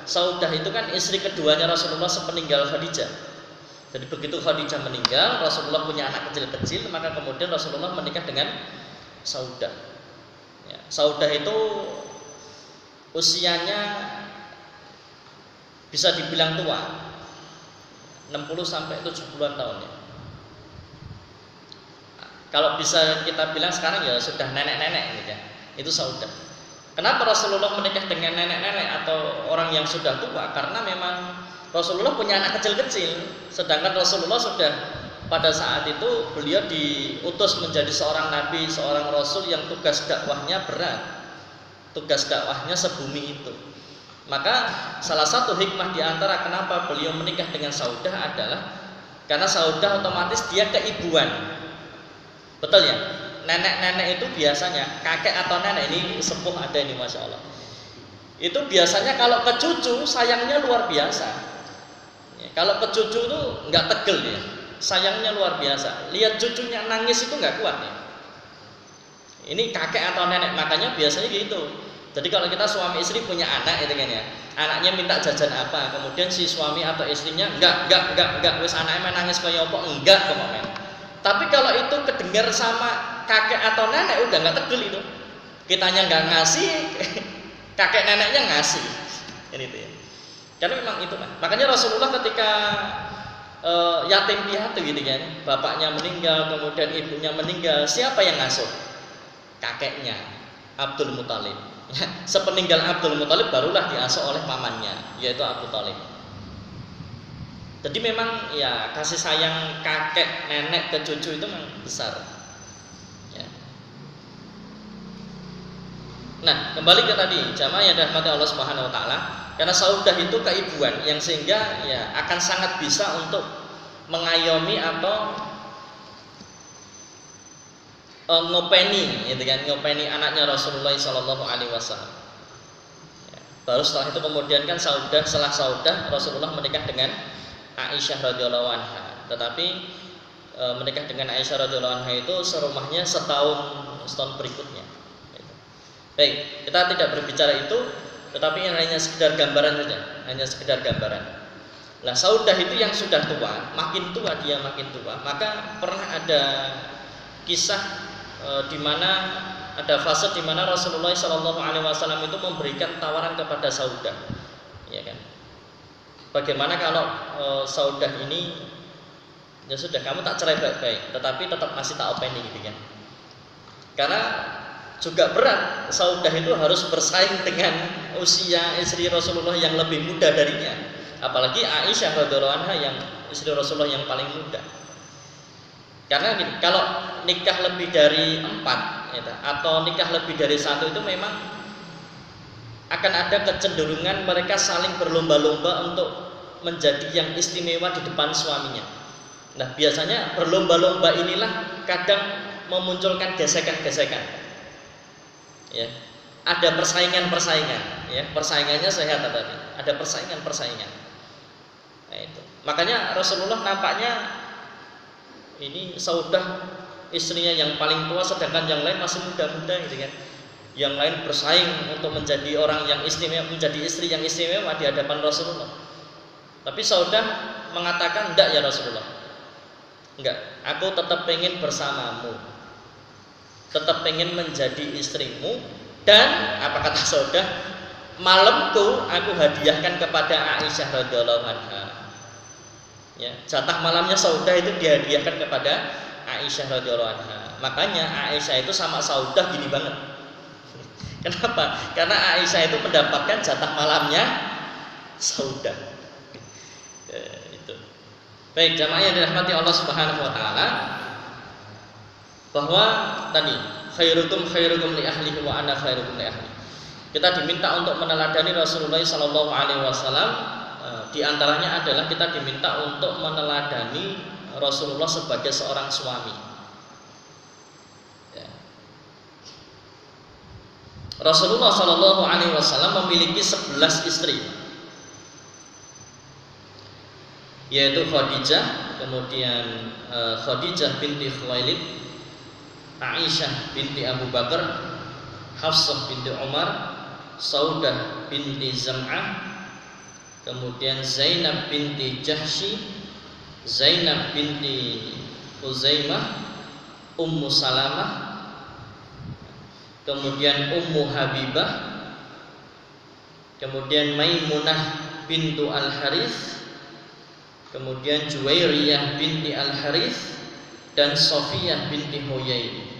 S1: Saudah itu kan istri keduanya Rasulullah sepeninggal Khadijah. Jadi begitu Khadijah meninggal, Rasulullah punya anak kecil-kecil, maka kemudian Rasulullah menikah dengan Saudah. Ya, Saudah itu usianya bisa dibilang tua, 60 sampai 70-an tahun ya. Kalau bisa kita bilang sekarang ya sudah nenek-nenek gitu ya. Itu Saudah. Kenapa Rasulullah menikah dengan nenek-nenek atau orang yang sudah tua? Karena memang Rasulullah punya anak kecil-kecil, sedangkan Rasulullah sudah pada saat itu beliau diutus menjadi seorang nabi, seorang rasul yang tugas dakwahnya berat, tugas dakwahnya sebumi itu. Maka salah satu hikmah diantara kenapa beliau menikah dengan Saudah adalah karena Saudah otomatis dia keibuan, betul ya? Nenek-nenek itu biasanya, kakek atau nenek ini sepuh ada ini masya Allah, itu biasanya kalau ke cucu sayangnya luar biasa ya, kalau ke cucu itu nggak tegel ya, sayangnya luar biasa. Lihat cucunya nangis itu nggak kuat ya. Ini kakek atau nenek, makanya biasanya gitu. Jadi kalau kita suami istri punya anak itu kan ya, anaknya minta jajan apa, kemudian si suami atau istrinya enggak, wis anaknya nangis kayak apa, enggak kemarin. Tapi kalau itu kedengar sama kakek atau nenek udah nggak tegel itu. Kitanya nggak ngasih, kakek neneknya ngasih. Ini tuh ya. Karena memang itu kan. Makanya Rasulullah ketika yatim piatu gitu kan, bapaknya meninggal, kemudian ibunya meninggal, siapa yang ngasuh? Kakeknya, Abdul Muthalib. Sepeninggal Abdul Muthalib barulah diasuh oleh pamannya, yaitu Abu Thalib. Jadi memang ya kasih sayang kakek nenek ke cucu itu memang besar. Ya. Nah, kembali ke tadi jamaah yang dirahmati Allah Subhanahu Wa Taala, karena Saudah itu keibuan yang sehingga ya akan sangat bisa untuk mengayomi atau ngopeni, gitu kan, ngopeni anaknya Rasulullah Sallallahu Alaihi Wasallam. Ya. Baru setelah itu kemudian kan setelah Saudah Rasulullah menikah dengan Aisyah radhiyallahu anha. Tetapi menikah dengan Aisyah radhiyallahu anha itu serumahnya setahun berikutnya. Baik, kita tidak berbicara itu, tetapi ini hanya sekedar gambaran saja, hanya sekedar gambaran. Nah, Saudah itu yang sudah tua, makin tua dia makin tua. Maka pernah ada kisah di mana ada fase di mana Rasulullah SAW itu memberikan tawaran kepada Saudah, ya kan? Bagaimana kalau Saudah ini ya sudah kamu tak cerai baik-baik, tetapi tetap masih tak openi gitu kan? Karena juga berat Saudah itu harus bersaing dengan usia istri Rasulullah yang lebih muda darinya, apalagi Aisyah radhiyallahu anha yang istri Rasulullah yang paling muda. Karena gini, kalau nikah lebih dari 4 ya, atau nikah lebih dari 1 itu memang akan ada kecenderungan mereka saling berlomba-lomba untuk menjadi yang istimewa di depan suaminya. Nah, biasanya berlomba-lomba inilah kadang memunculkan gesekan-gesekan. Ya, ada persaingan-persaingan. Ya, persaingannya sehat tadi. Ada persaingan-persaingan. Nah, itu. Makanya Rasulullah nampaknya ini Saudah istrinya yang paling tua, sedangkan yang lain masih muda-muda gitu kan. Yang lain bersaing untuk menjadi orang yang istimewa, menjadi istri yang istimewa di hadapan Rasulullah. Tapi Saudah mengatakan, enggak ya Rasulullah, enggak, aku tetap pengen bersamamu, tetap pengen menjadi istrimu. Dan apa kata Saudah, malamku aku hadiahkan kepada Aisyah radhiyallahu anha. Ya, jatah malamnya Saudah itu dihadiahkan kepada Aisyah radhiyallahu anha. Makanya Aisyah itu sama Saudah gini banget. Kenapa? Karena Aisyah itu mendapatkan jatah malamnya Saudah. Itu. Baik, jamaah yang dirahmati Allah Subhanahu wa taala, bahwa tadi khairukum khairukum li ahlihi wa ana khairukum li ahli. Kita diminta untuk meneladani Rasulullah sallallahu alaihi wasallam. Di antaranya adalah kita diminta untuk meneladani Rasulullah sebagai seorang suami. Ya. Rasulullah sallallahu alaihi wasallam memiliki 11 istri, yaitu Khadijah, kemudian Khadijah binti Khuwailid, Aisyah binti Abu Bakar, Hafsah binti Umar, Saudah binti Zam'ah, kemudian Zainab binti Jahsy, Zainab binti Khuzaimah, Ummu Salamah, kemudian Ummu Habibah, kemudian Maimunah bintu Al-Harith, kemudian Juwairiyah binti Al-Harith, dan Sofiyah binti Huyai.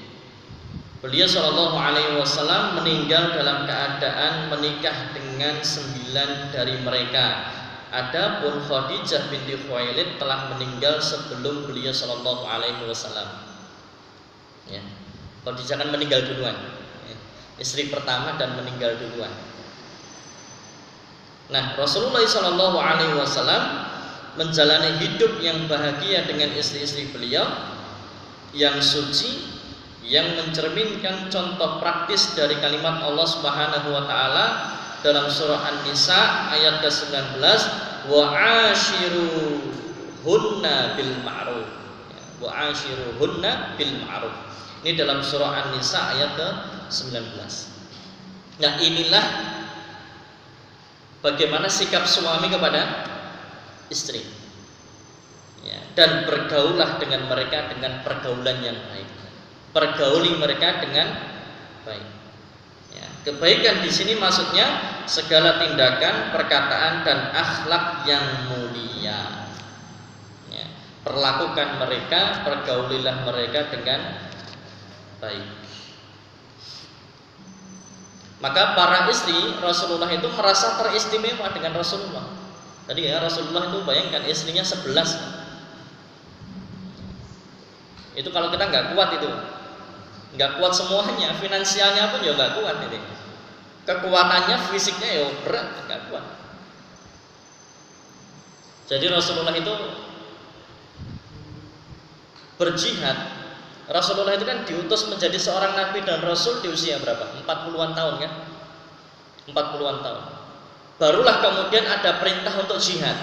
S1: Beliau sallallahu alaihi wasallam meninggal dalam keadaan menikah dengan 9 dari mereka. Adapun Khadijah binti Khuwailid telah meninggal sebelum beliau sallallahu alaihi wasallam. Ya. Khadijah kan meninggal duluan. Ya. Istri pertama dan meninggal duluan. Nah, Rasulullah sallallahu alaihi wasallam menjalani hidup yang bahagia dengan istri-istri beliau yang suci, yang mencerminkan contoh praktis dari kalimat Allah Subhanahu wa taala dalam surah An-Nisa ayat ke-19, wa ashiruhunna bil ma'ruf. Wa ashiruhunna bil ma'ruf. Ini dalam surah An-Nisa ayat ke-19. Nah, inilah bagaimana sikap suami kepada istri. Ya, dan bergaulah dengan mereka dengan pergaulan yang baik. Pergauli mereka dengan baik. Ya, kebaikan di sini maksudnya segala tindakan, perkataan dan akhlak yang mulia. Ya, perlakukan mereka, pergaulilah mereka dengan baik. Maka para istri Rasulullah itu merasa teristimewa dengan Rasulullah. Tadi ya, Rasulullah itu bayangkan istrinya 11. Itu kalau kita nggak kuat itu. Nggak kuat semuanya, finansialnya pun ya nggak kuat ini. Kekuatannya, fisiknya ya berat, nggak kuat. Jadi Rasulullah itu berjihad. Rasulullah itu kan diutus menjadi seorang nabi dan rasul di usia berapa? 40-an tahun kan? 40-an tahun. Barulah kemudian ada perintah untuk jihad.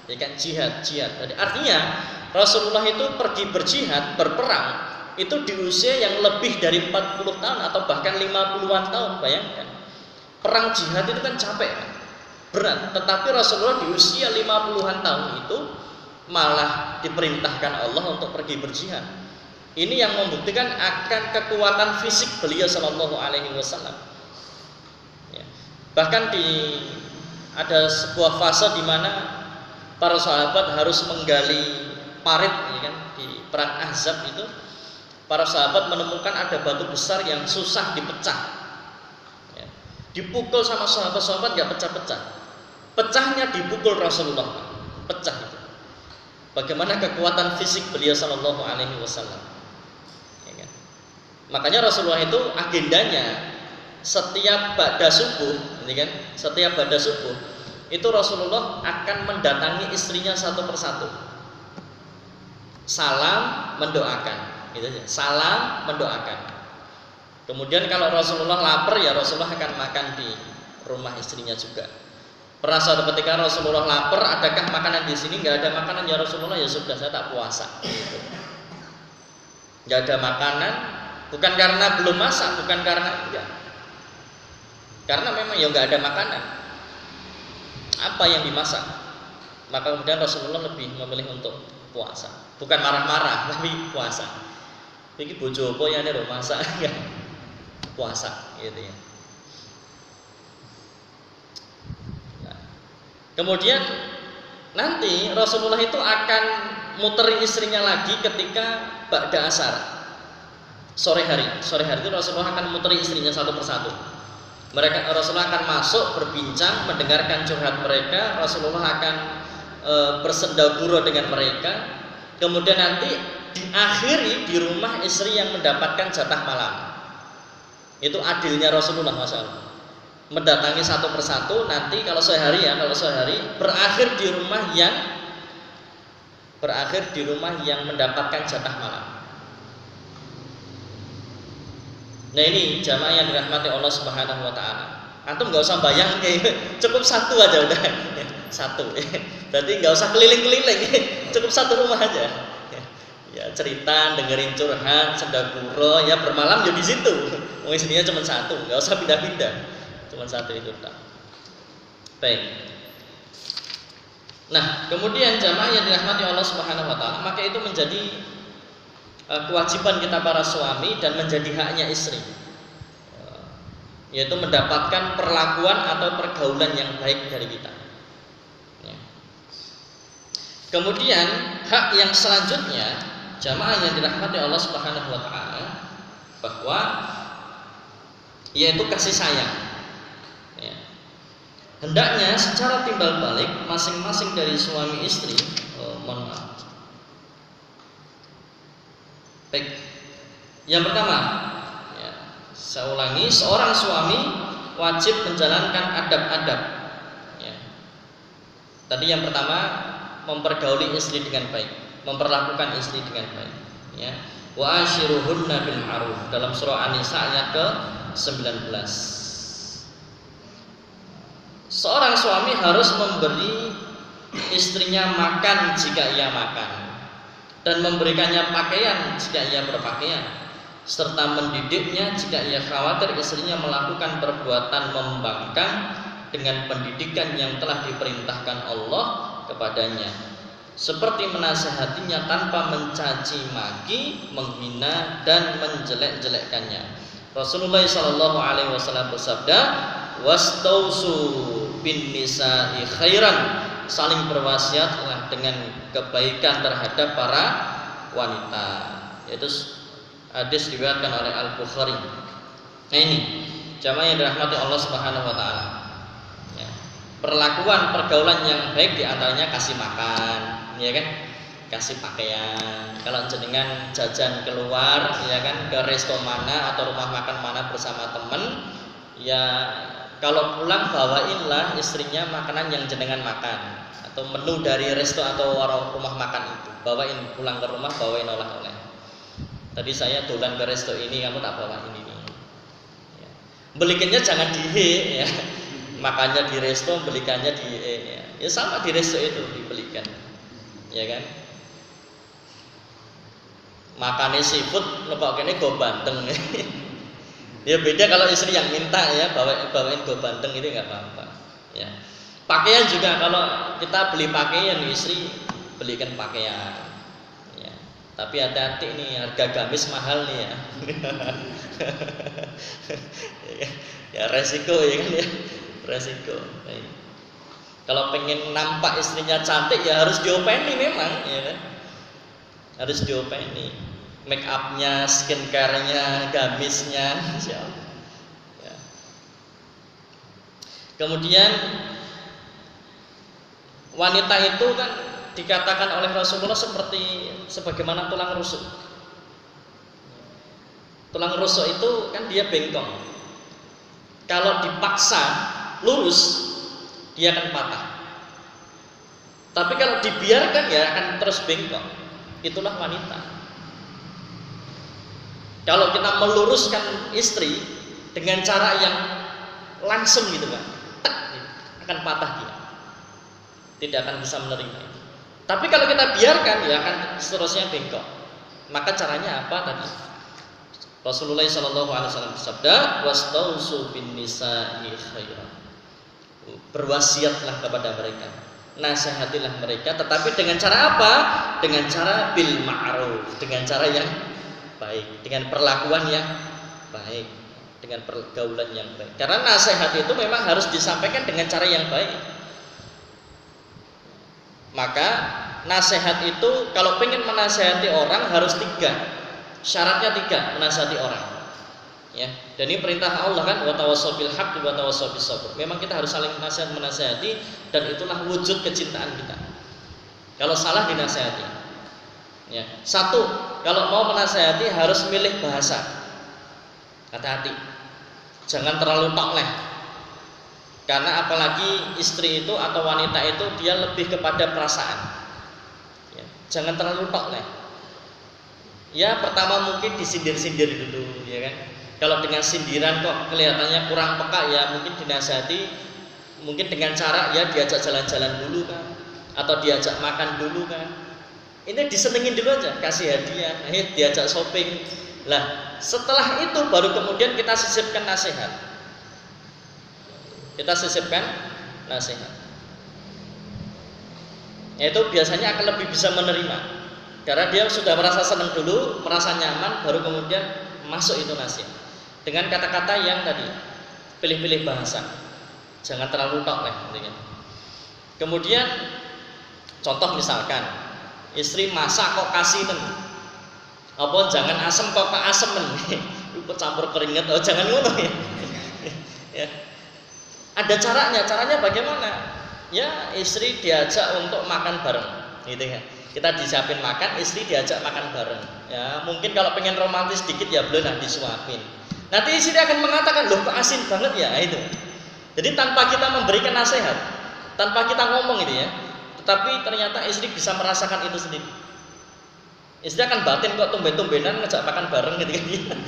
S1: Ya kan, jihad. Jadi artinya Rasulullah itu pergi berjihad, berperang itu di usia yang lebih dari 40 tahun atau bahkan 50-an tahun. Bayangkan, perang jihad itu kan capek, berat. Tetapi Rasulullah di usia 50-an tahun itu malah diperintahkan Allah untuk pergi berjihad. Ini yang membuktikan akan kekuatan fisik beliau sallallahu alaihi wasallam. Ya. Bahkan ada sebuah fase di mana para sahabat harus menggali parit, ya kan, di perang Ahzab itu. Para sahabat menemukan ada batu besar yang susah dipecah. Ya. Dipukul sama sahabat-sahabat nggak pecah-pecah. Pecahnya dipukul Rasulullah, pecah itu. Bagaimana kekuatan fisik beliau sallallahu alaihi wasallam. Ya kan? Makanya Rasulullah itu agendanya setiap ba'da subuh, ya kan? Setiap ba'da subuh itu Rasulullah akan mendatangi istrinya satu persatu. Salam, mendoakan. Gitu aja. Salam, mendoakan. Kemudian kalau Rasulullah lapar, ya Rasulullah akan makan di rumah istrinya juga. Pernah suatu ketika Rasulullah lapar, adakah makanan di sini? Nggak ada makanan ya Rasulullah, ya sudah saya tak puasa. Gitu. Nggak ada makanan, bukan karena belum masak, bukan karena enggak. Karena memang ya nggak ada makanan. Apa yang dimasak? Maka kemudian Rasulullah lebih memilih untuk puasa. Bukan marah-marah, tapi puasa. Iki bojo apa ya nek masak ya puasa gitu ya. Nah, kemudian nanti Rasulullah itu akan muteri istrinya lagi ketika ba'da asar. Sore hari itu Rasulullah akan muteri istrinya satu persatu. Rasulullah akan masuk berbincang, mendengarkan curhat mereka. Rasulullah akan bersendaguro dengan mereka, kemudian nanti diakhiri di rumah istri yang mendapatkan jatah malam. Itu adilnya Rasulullah SAW. Mendatangi satu persatu, nanti kalau sehari berakhir di rumah yang mendapatkan jatah malam. Nah ini jamaah yang dirahmati Allah Subhanahu wa taala. Antum nggak usah bayang cukup satu aja udah. Satu. Berarti nggak usah keliling-keliling, cukup satu rumah aja. Ya cerita, dengerin curhat, sendaguro, ya bermalam ya di situ. Mau isinya cuma satu, nggak usah pindah-pindah. Cuma satu itu tak. Baik. Nah, kemudian jamaah yang dirahmati Allah Subhanahu wa taala, maka itu menjadi kewajiban kita para suami dan menjadi haknya istri, yaitu mendapatkan perlakuan atau pergaulan yang baik dari kita. Kemudian hak yang selanjutnya jamaah yang dirahmati Allah Subhanahu wa taala, bahwa yaitu kasih sayang. Hendaknya secara timbal balik masing-masing dari suami istri, baik. Yang pertama, saya ulangi, seorang suami wajib menjalankan adab-adab. Tadi yang pertama, mempergauli istri dengan baik, memperlakukan istri dengan baik. Wa ashiruhunna bil ma'ruf dalam surah An-Nisa ayat ke-19. Seorang suami harus memberi istrinya makan jika ia makan, dan memberikannya pakaian jika ia berpakaian, serta mendidiknya jika ia khawatir istrinya melakukan perbuatan membangkang dengan pendidikan yang telah diperintahkan Allah kepadanya, seperti menasihatinya tanpa mencaci maki, menghina dan menjelek-jelekkannya. Rasulullah SAW bersabda, "Wastausu bin nisa'i khairan," saling berwasiatlah dengan kebaikan terhadap para wanita. Yaitu hadis diriwayatkan oleh Al-Bukhari. Nah ini jamaah yang dirahmati Allah Subhanahu wa taala. Perlakuan pergaulan yang baik diantaranya kasih makan, ya kan? Kasih pakaian. Kalau jenengan jajan keluar, ya kan, ke resto mana atau rumah makan mana bersama teman, ya kalau pulang bawainlah istrinya makanan yang jenengan makan, atau menu dari resto atau rumah makan itu. Bawain pulang ke rumah, bawain oleh-oleh. Tadi saya dolan ke resto ini, kamu tak bawain ini. Ya. Belikannya jangan di ya. Makannya di resto, belikannya di ya sama di resto itu dibelikan. Ya kan? Makannya seafood, leboknya go bandeng. Ya beda kalau istri yang minta ya, bawain go bandeng itu nggak apa-apa. Ya. Pakaian juga, kalau kita beli pakaian, istri belikan pakaian. Ya. Tapi hati-hati nih, harga gamis mahal nih ya. Ya resiko ya kan ya, resiko. Baik. Kalau pengen nampak istrinya cantik ya harus diopeni memang, ya kan? Harus diopeni, make upnya, skincare-nya, gamisnya, ya. Kemudian wanita itu kan dikatakan oleh Rasulullah sebagaimana tulang rusuk. Tulang rusuk itu kan dia bengkong. Kalau dipaksa lurus, dia akan patah. Tapi kalau dibiarkan ya akan terus bengkok. Itulah wanita. Kalau kita meluruskan istri dengan cara yang langsung gitu kan, akan patah dia. Tidak akan bisa menerima itu. Tapi kalau kita biarkan ya akan seterusnya bengkok. Maka caranya apa tadi? Rasulullah SAW bersabda, "Wastausu bin nisa'i khairan." Berwasiatlah kepada mereka, nasihatilah mereka, tetapi dengan cara apa? Dengan cara bil ma'ruf, dengan cara yang baik, dengan perlakuan yang baik, dengan pergaulan yang baik. Karena nasihat itu memang harus disampaikan dengan cara yang baik. Maka nasihat itu kalau pengen menasihati orang harus 3. Syaratnya 3 menasihati orang. Ya, dan ini perintah Allah kan, wa tawassaw bil haqq wa tawassaw bis sabr. Memang kita harus saling menasihati dan itulah wujud kecintaan kita. Kalau salah dinasehati. Ya. Satu, kalau mau menasehati harus milih bahasa. Hati-hati. Jangan terlalu tokleh. Karena apalagi istri itu atau wanita itu dia lebih kepada perasaan. Ya. Jangan terlalu tokleh. Ya pertama mungkin disindir-sindir dulu, ya kan. Kalau dengan sindiran kok kelihatannya kurang peka, ya mungkin dinasihati, mungkin dengan cara ya diajak jalan-jalan dulu kan, atau diajak makan dulu kan. Ini disenengin dulu aja, kasih hadiah, diajak shopping. Lah setelah itu baru kemudian kita sisipkan nasihat. Itu biasanya akan lebih bisa menerima, karena dia sudah merasa senang dulu, merasa nyaman, baru kemudian masuk itu nasihat dengan kata-kata yang tadi, pilih-pilih bahasa, jangan terlalu tokleh. Kemudian contoh misalkan istri masak kok kasinen, apa jangan asem kok asemen, ikut campur keringat, oh jangan ngono ya. Ya. Ada caranya bagaimana? Ya istri diajak untuk makan bareng, gitu ya. Kita disiapin makan, istri diajak makan bareng. Ya mungkin kalau pengen romantis dikit ya belum disuapin. Nanti istri akan mengatakan, loh kok asin banget ya, itu. Jadi tanpa kita memberikan nasihat, tanpa kita ngomong itu ya, tetapi ternyata istri bisa merasakan itu sendiri. Istri akan batin, kok tumben-tumbenan ngejak makan bareng gitu kan.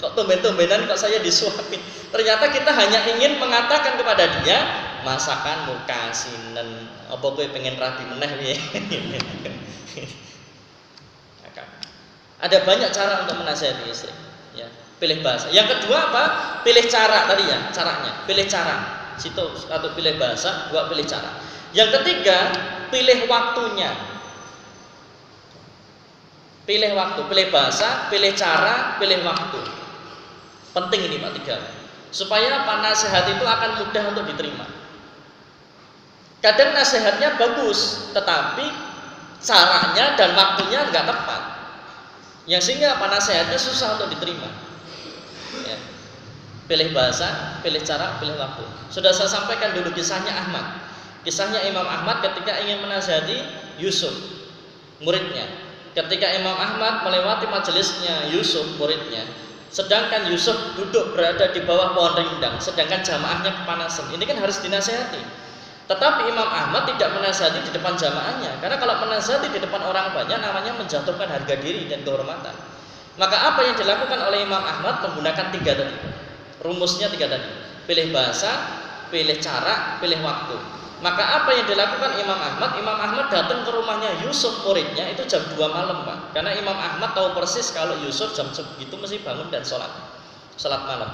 S1: Kok tumben-tumbenan kok saya disuapin. Ternyata kita hanya ingin mengatakan kepada dia, masakan muka sinen, apa kowe pengen rabi meneh piye. Ada banyak cara untuk menasihati istri, ya. Pilih bahasa. Yang kedua apa? Pilih cara tadi ya, caranya. Pilih cara. Situ atau pilih bahasa, dua pilih cara. Yang ketiga, pilih waktunya. Pilih waktu, pilih bahasa, pilih cara, pilih waktu. Penting ini Pak, tiga. Supaya apa? Nasihat itu akan mudah untuk diterima. Kadang nasihatnya bagus, tetapi caranya dan waktunya nggak tepat. Yang sehingga apa? Nasihatnya susah untuk diterima. Ya. Pilih bahasa, pilih cara, pilih waktu. Sudah saya sampaikan dulu kisahnya Ahmad. Kisahnya Imam Ahmad ketika ingin menasihati Yusuf, muridnya. Ketika Imam Ahmad melewati majelisnya Yusuf, muridnya, sedangkan Yusuf duduk berada di bawah pohon rindang, sedangkan jamaahnya kepanasan. Ini kan harus dinasihati. Tetapi Imam Ahmad tidak menasihati di depan jamaahnya, karena kalau menasihati di depan orang banyak namanya menjatuhkan harga diri dan kehormatan. Maka apa yang dilakukan oleh Imam Ahmad menggunakan tiga tadi. Rumusnya tiga tadi. Pilih bahasa, pilih cara, pilih waktu. Maka apa yang dilakukan Imam Ahmad? Imam Ahmad datang ke rumahnya Yusuf, muridnya, itu jam 2 malam Pak. Karena Imam Ahmad tahu persis kalau Yusuf jam segitu mesti bangun dan sholat malam.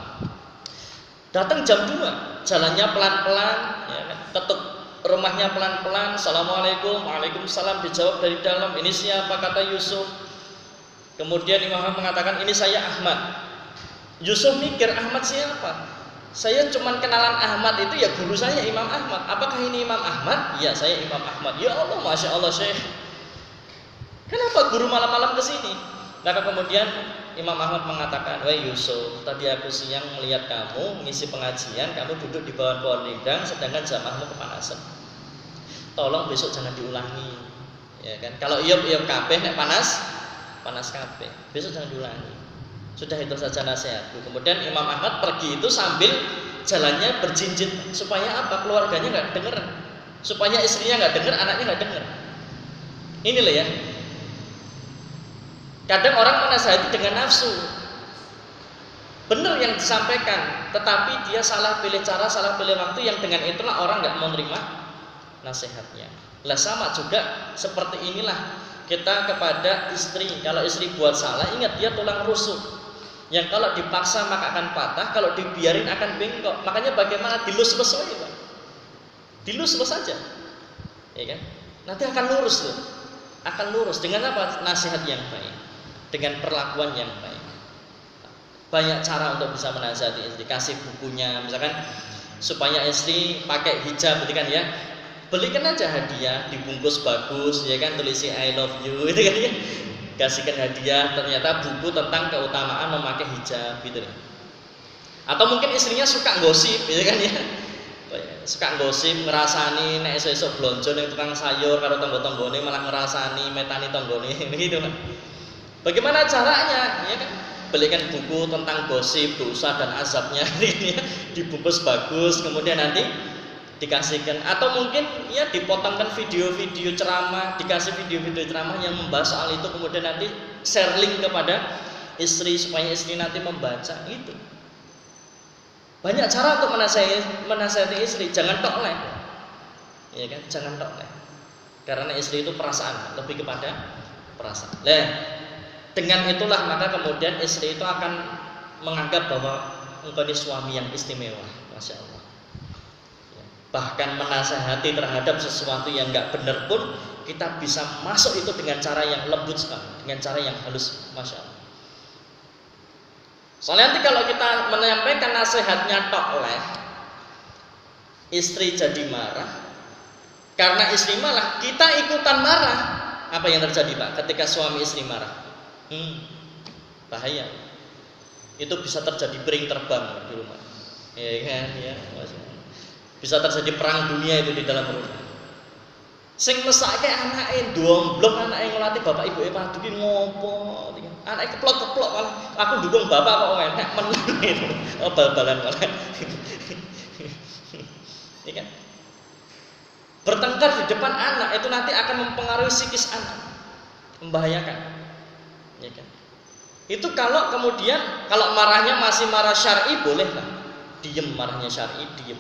S1: Datang jam 2, jalannya pelan-pelan, ya, ketuk rumahnya pelan-pelan. Assalamualaikum, waalaikumsalam, dijawab dari dalam. Ini siapa? Kata Yusuf. Kemudian Imam Ahmad mengatakan, ini saya Ahmad. Yusuf mikir, Ahmad siapa? Saya cuman kenalan Ahmad itu ya guru saya Imam Ahmad. Apakah ini Imam Ahmad? Ya saya Imam Ahmad. Ya Allah, masya Allah Syekh. Kenapa guru malam-malam kesini? Maka kemudian Imam Ahmad mengatakan, wahai Yusuf, tadi aku siang melihat kamu mengisi pengajian, kamu duduk di bawah pohon rindang, sedangkan jamaahmu kepanasan. Tolong besok jangan diulangi, ya kan? Kalau iop kabeh nek panas kabeh. Besok jangan diulangi. Sudah itu saja nasihatku. Kemudian Imam Ahmad pergi itu sambil jalannya berjinjit, supaya apa? Keluarganya nggak dengar, supaya istrinya nggak dengar, anaknya nggak dengar. Ini loh ya. Kadang orang menasihati dengan nafsu. Benar yang disampaikan, tetapi dia salah pilih cara, salah pilih waktu, yang dengan itulah orang nggak mau menerima nasihatnya. Lah sama juga seperti inilah kita kepada istri. Kalau istri buat salah, ingat dia tulang rusuk. Yang kalau dipaksa maka akan patah, kalau dibiarin akan bengkok. Makanya bagaimana dilus-lus aja, Pak. Dilus-lus saja. Ya kan? Nanti akan lurus tuh. Akan lurus dengan apa? Nasihat yang baik. Dengan perlakuan yang baik. Banyak cara untuk bisa menasihati istri. Kasih bukunya, misalkan supaya istri pakai hijab, gitu kan ya. Belikan aja hadiah, dibungkus bagus, ya kan, tulisi I love you, gitu kan ya. Kasihkan hadiah, ternyata buku tentang keutamaan memakai hijab, gitu. Atau mungkin istrinya suka gosip, gitu kan ya.
S2: suka gosip ngerasani nek esuk-esuk blonjo ning tukang sayur karo tangga-tanggane malah ngerasani metani tanggane gitu kan. Bagaimana caranya? Ya kan? Belikan buku tentang gosip, dosa dan azabnya dibungkus bagus, kemudian nanti dikasihkan, atau mungkin ya dipotongkan video-video ceramah, dikasih video-video ceramah yang membahas soal itu, kemudian nanti share link kepada istri supaya istri nanti membaca itu. Banyak cara untuk menasihati istri, jangan tok leh. Ya kan, jangan tok leh. Karena istri itu perasaan, lebih kepada perasaan. Dengan itulah maka kemudian istri itu akan menganggap bahwa engkau ini suami yang istimewa, Masya Allah. Bahkan menasihati terhadap sesuatu yang enggak benar pun kita bisa masuk itu dengan cara yang lembut sekali, dengan cara yang halus, Masya Allah. Soalnya nanti kalau kita menyampaikan nasihatnya tok oleh istri jadi marah, karena istri marah kita ikutan marah. Apa yang terjadi Pak ketika suami istri marah? Bahaya. Itu bisa terjadi piring terbang di rumah. Ya kan ya. Bisa terjadi perang dunia itu di dalam rumah. Sing mesake anake ndomblok anake ngelatih bapak ibu padu ki ngopo. Anake keplok-keplok malah aku dukung bapak kok enak men itu. Oh bal-balan malah. Iya kan? Bertengkar di depan anak itu nanti akan mempengaruhi psikis anak. Membahayakan. Ya kan? Itu kalau kemudian kalau marahnya masih marah syar'i boleh lah, diem, marahnya syar'i diem.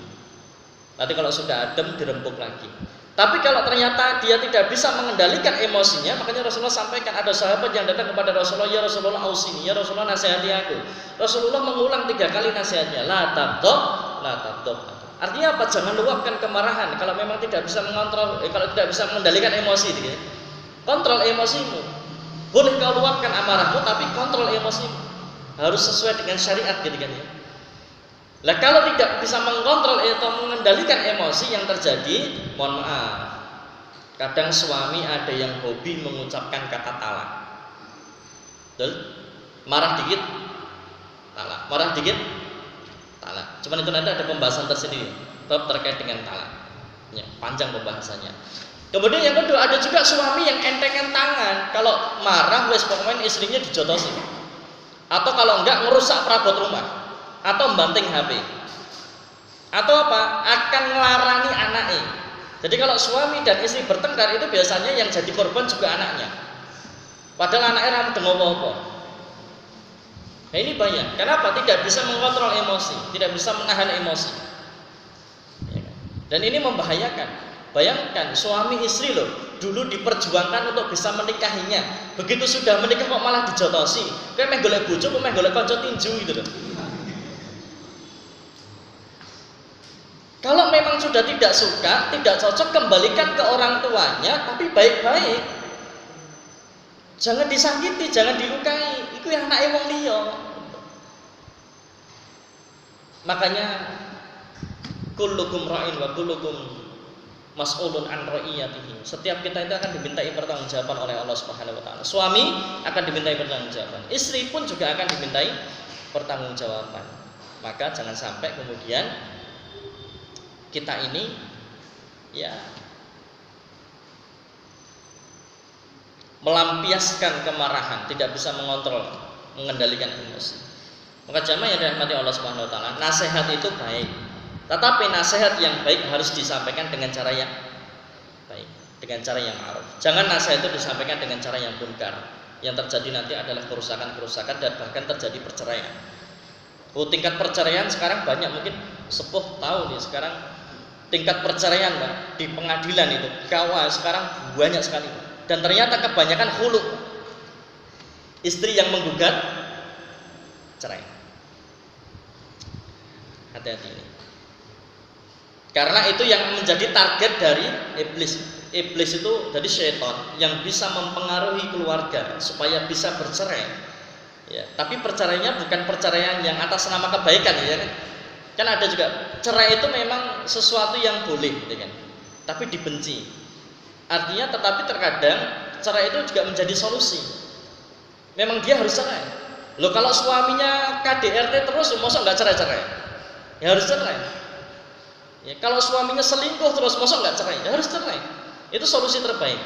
S2: Nanti kalau sudah adem dirembuk lagi. Tapi kalau ternyata dia tidak bisa mengendalikan emosinya, makanya Rasulullah sampaikan, ada sahabat yang datang kepada Rasulullah, ya Rasulullah ausini, ya Rasulullah nasihati aku. Rasulullah mengulang 3 kali nasihatnya, la tabdob. Artinya apa? Jangan luapkan kemarahan. Kalau memang tidak bisa mengontrol, kalau tidak bisa mengendalikan emosi, gitu. Kontrol emosimu. Boleh kau luapkan amarahmu, tapi kontrol emosimu. Harus sesuai dengan syariat, gitu kan ya. Lah kalau tidak bisa mengontrol atau mengendalikan emosi, yang terjadi, mohon maaf, kadang suami ada yang hobi mengucapkan kata talak. Betul? Marah dikit, talak. Marah dikit, talak. Cuman itu nanti ada pembahasan tersendiri bab terkait dengan talak. Ya, panjang pembahasannya. Kemudian yang kedua, ada juga suami yang entengan tangan. Kalau marah, wes pokoknya istrinya dijotosi. Atau kalau enggak ngerusak perabot rumah. Atau membanting HP, atau apa, akan ngelarani anaknya. Jadi kalau suami dan istri bertengkar itu biasanya yang jadi korban juga anaknya, padahal anaknya ramu dengan apa-apa. Nah ini banyak. Kenapa? Tidak bisa mengontrol emosi, tidak bisa menahan emosi. Dan ini membahayakan. Bayangkan suami istri loh, dulu diperjuangkan untuk bisa menikahinya. Begitu sudah menikah kok malah dijotosi. Kayak meh golek bojo, kok meh golek kanca tinju gitu loh. Kalau memang sudah tidak suka, tidak cocok, kembalikan ke orang tuanya, tapi baik-baik. Jangan disakiti, jangan dilukai. Itu yang anake wong liya. Makanya kullukum ra'in wa kullukum mas'ulun an ra'iyatihi. Setiap kita itu akan dimintai pertanggungjawaban oleh Allah Subhanahu wa taala. Suami akan dimintai pertanggungjawaban, istri pun juga akan dimintai pertanggungjawaban. Maka jangan sampai kemudian kita ini ya melampiaskan kemarahan, tidak bisa mengontrol, mengendalikan emosi. Maka jamaah yang dirahmati Allah Subhanahu wa taala, nasihat itu baik. Tetapi nasihat yang baik harus disampaikan dengan cara yang baik, dengan cara yang ma'ruf. Jangan nasihat itu disampaikan dengan cara yang munkar. Yang terjadi nanti adalah kerusakan-kerusakan dan bahkan terjadi perceraian. Tingkat perceraian sekarang banyak, mungkin sepuh tahu nih sekarang tingkat perceraian Pak, di pengadilan itu kawah sekarang banyak sekali, dan ternyata kebanyakan hulu, istri yang menggugat cerai. Hati-hati ini, karena itu yang menjadi target dari iblis. Iblis itu dari syaitan yang bisa mempengaruhi keluarga supaya bisa bercerai. Ya, tapi perceraiannya bukan perceraian yang atas nama kebaikan, ya kan? Kan ada juga cerai itu memang sesuatu yang boleh, ya kan? Tapi dibenci. Artinya, tetapi terkadang cerai itu juga menjadi solusi. Memang dia harus cerai. Loh kalau suaminya KDRT terus, masa nggak cerai-cerai? Ya harus cerai. Ya, kalau suaminya selingkuh terus, mosok nggak cerai? Ya, harus cerai. Itu solusi terbaik.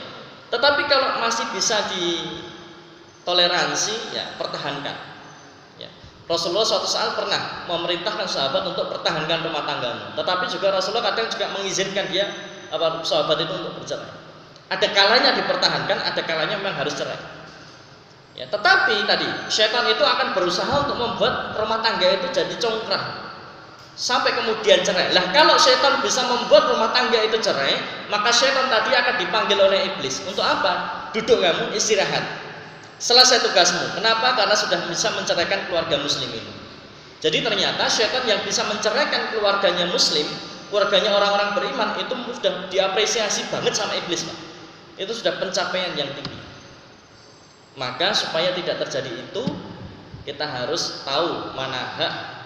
S2: Tetapi kalau masih bisa ditoleransi, ya pertahankan. Ya. Rasulullah suatu saat pernah memerintahkan sahabat untuk pertahankan rumah tanggamu. Tetapi juga Rasulullah kadang juga mengizinkan sahabat itu untuk bercerai. Ada kalanya dipertahankan, ada kalanya memang harus cerai. Ya, tetapi tadi syaitan itu akan berusaha untuk membuat rumah tangga itu jadi congkrah sampai kemudian cerai. Lah kalau syaitan bisa membuat rumah tangga itu cerai, maka syaitan tadi akan dipanggil oleh iblis. Untuk apa? Duduk kamu, istirahat. Selesai tugasmu. Kenapa? Karena sudah bisa menceraikan keluarga muslim ini. Jadi ternyata syaitan yang bisa menceraikan keluarganya muslim, keluarganya orang-orang beriman, itu sudah diapresiasi banget sama iblis, Pak. Itu sudah pencapaian yang tinggi. Maka supaya tidak terjadi itu, kita harus tahu mana hak,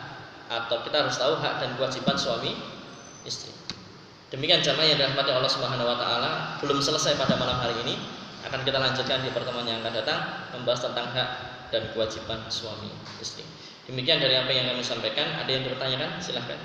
S2: atau kita harus tahu hak dan kewajiban suami istri. Demikian jamaah yang dirahmati Allah Subhanahu wa taala, belum selesai pada malam hari ini, akan kita lanjutkan di pertemuan yang akan datang membahas tentang hak dan kewajiban suami istri. Demikian dari apa yang kami sampaikan. Ada yang bertanyakan? Silahkan.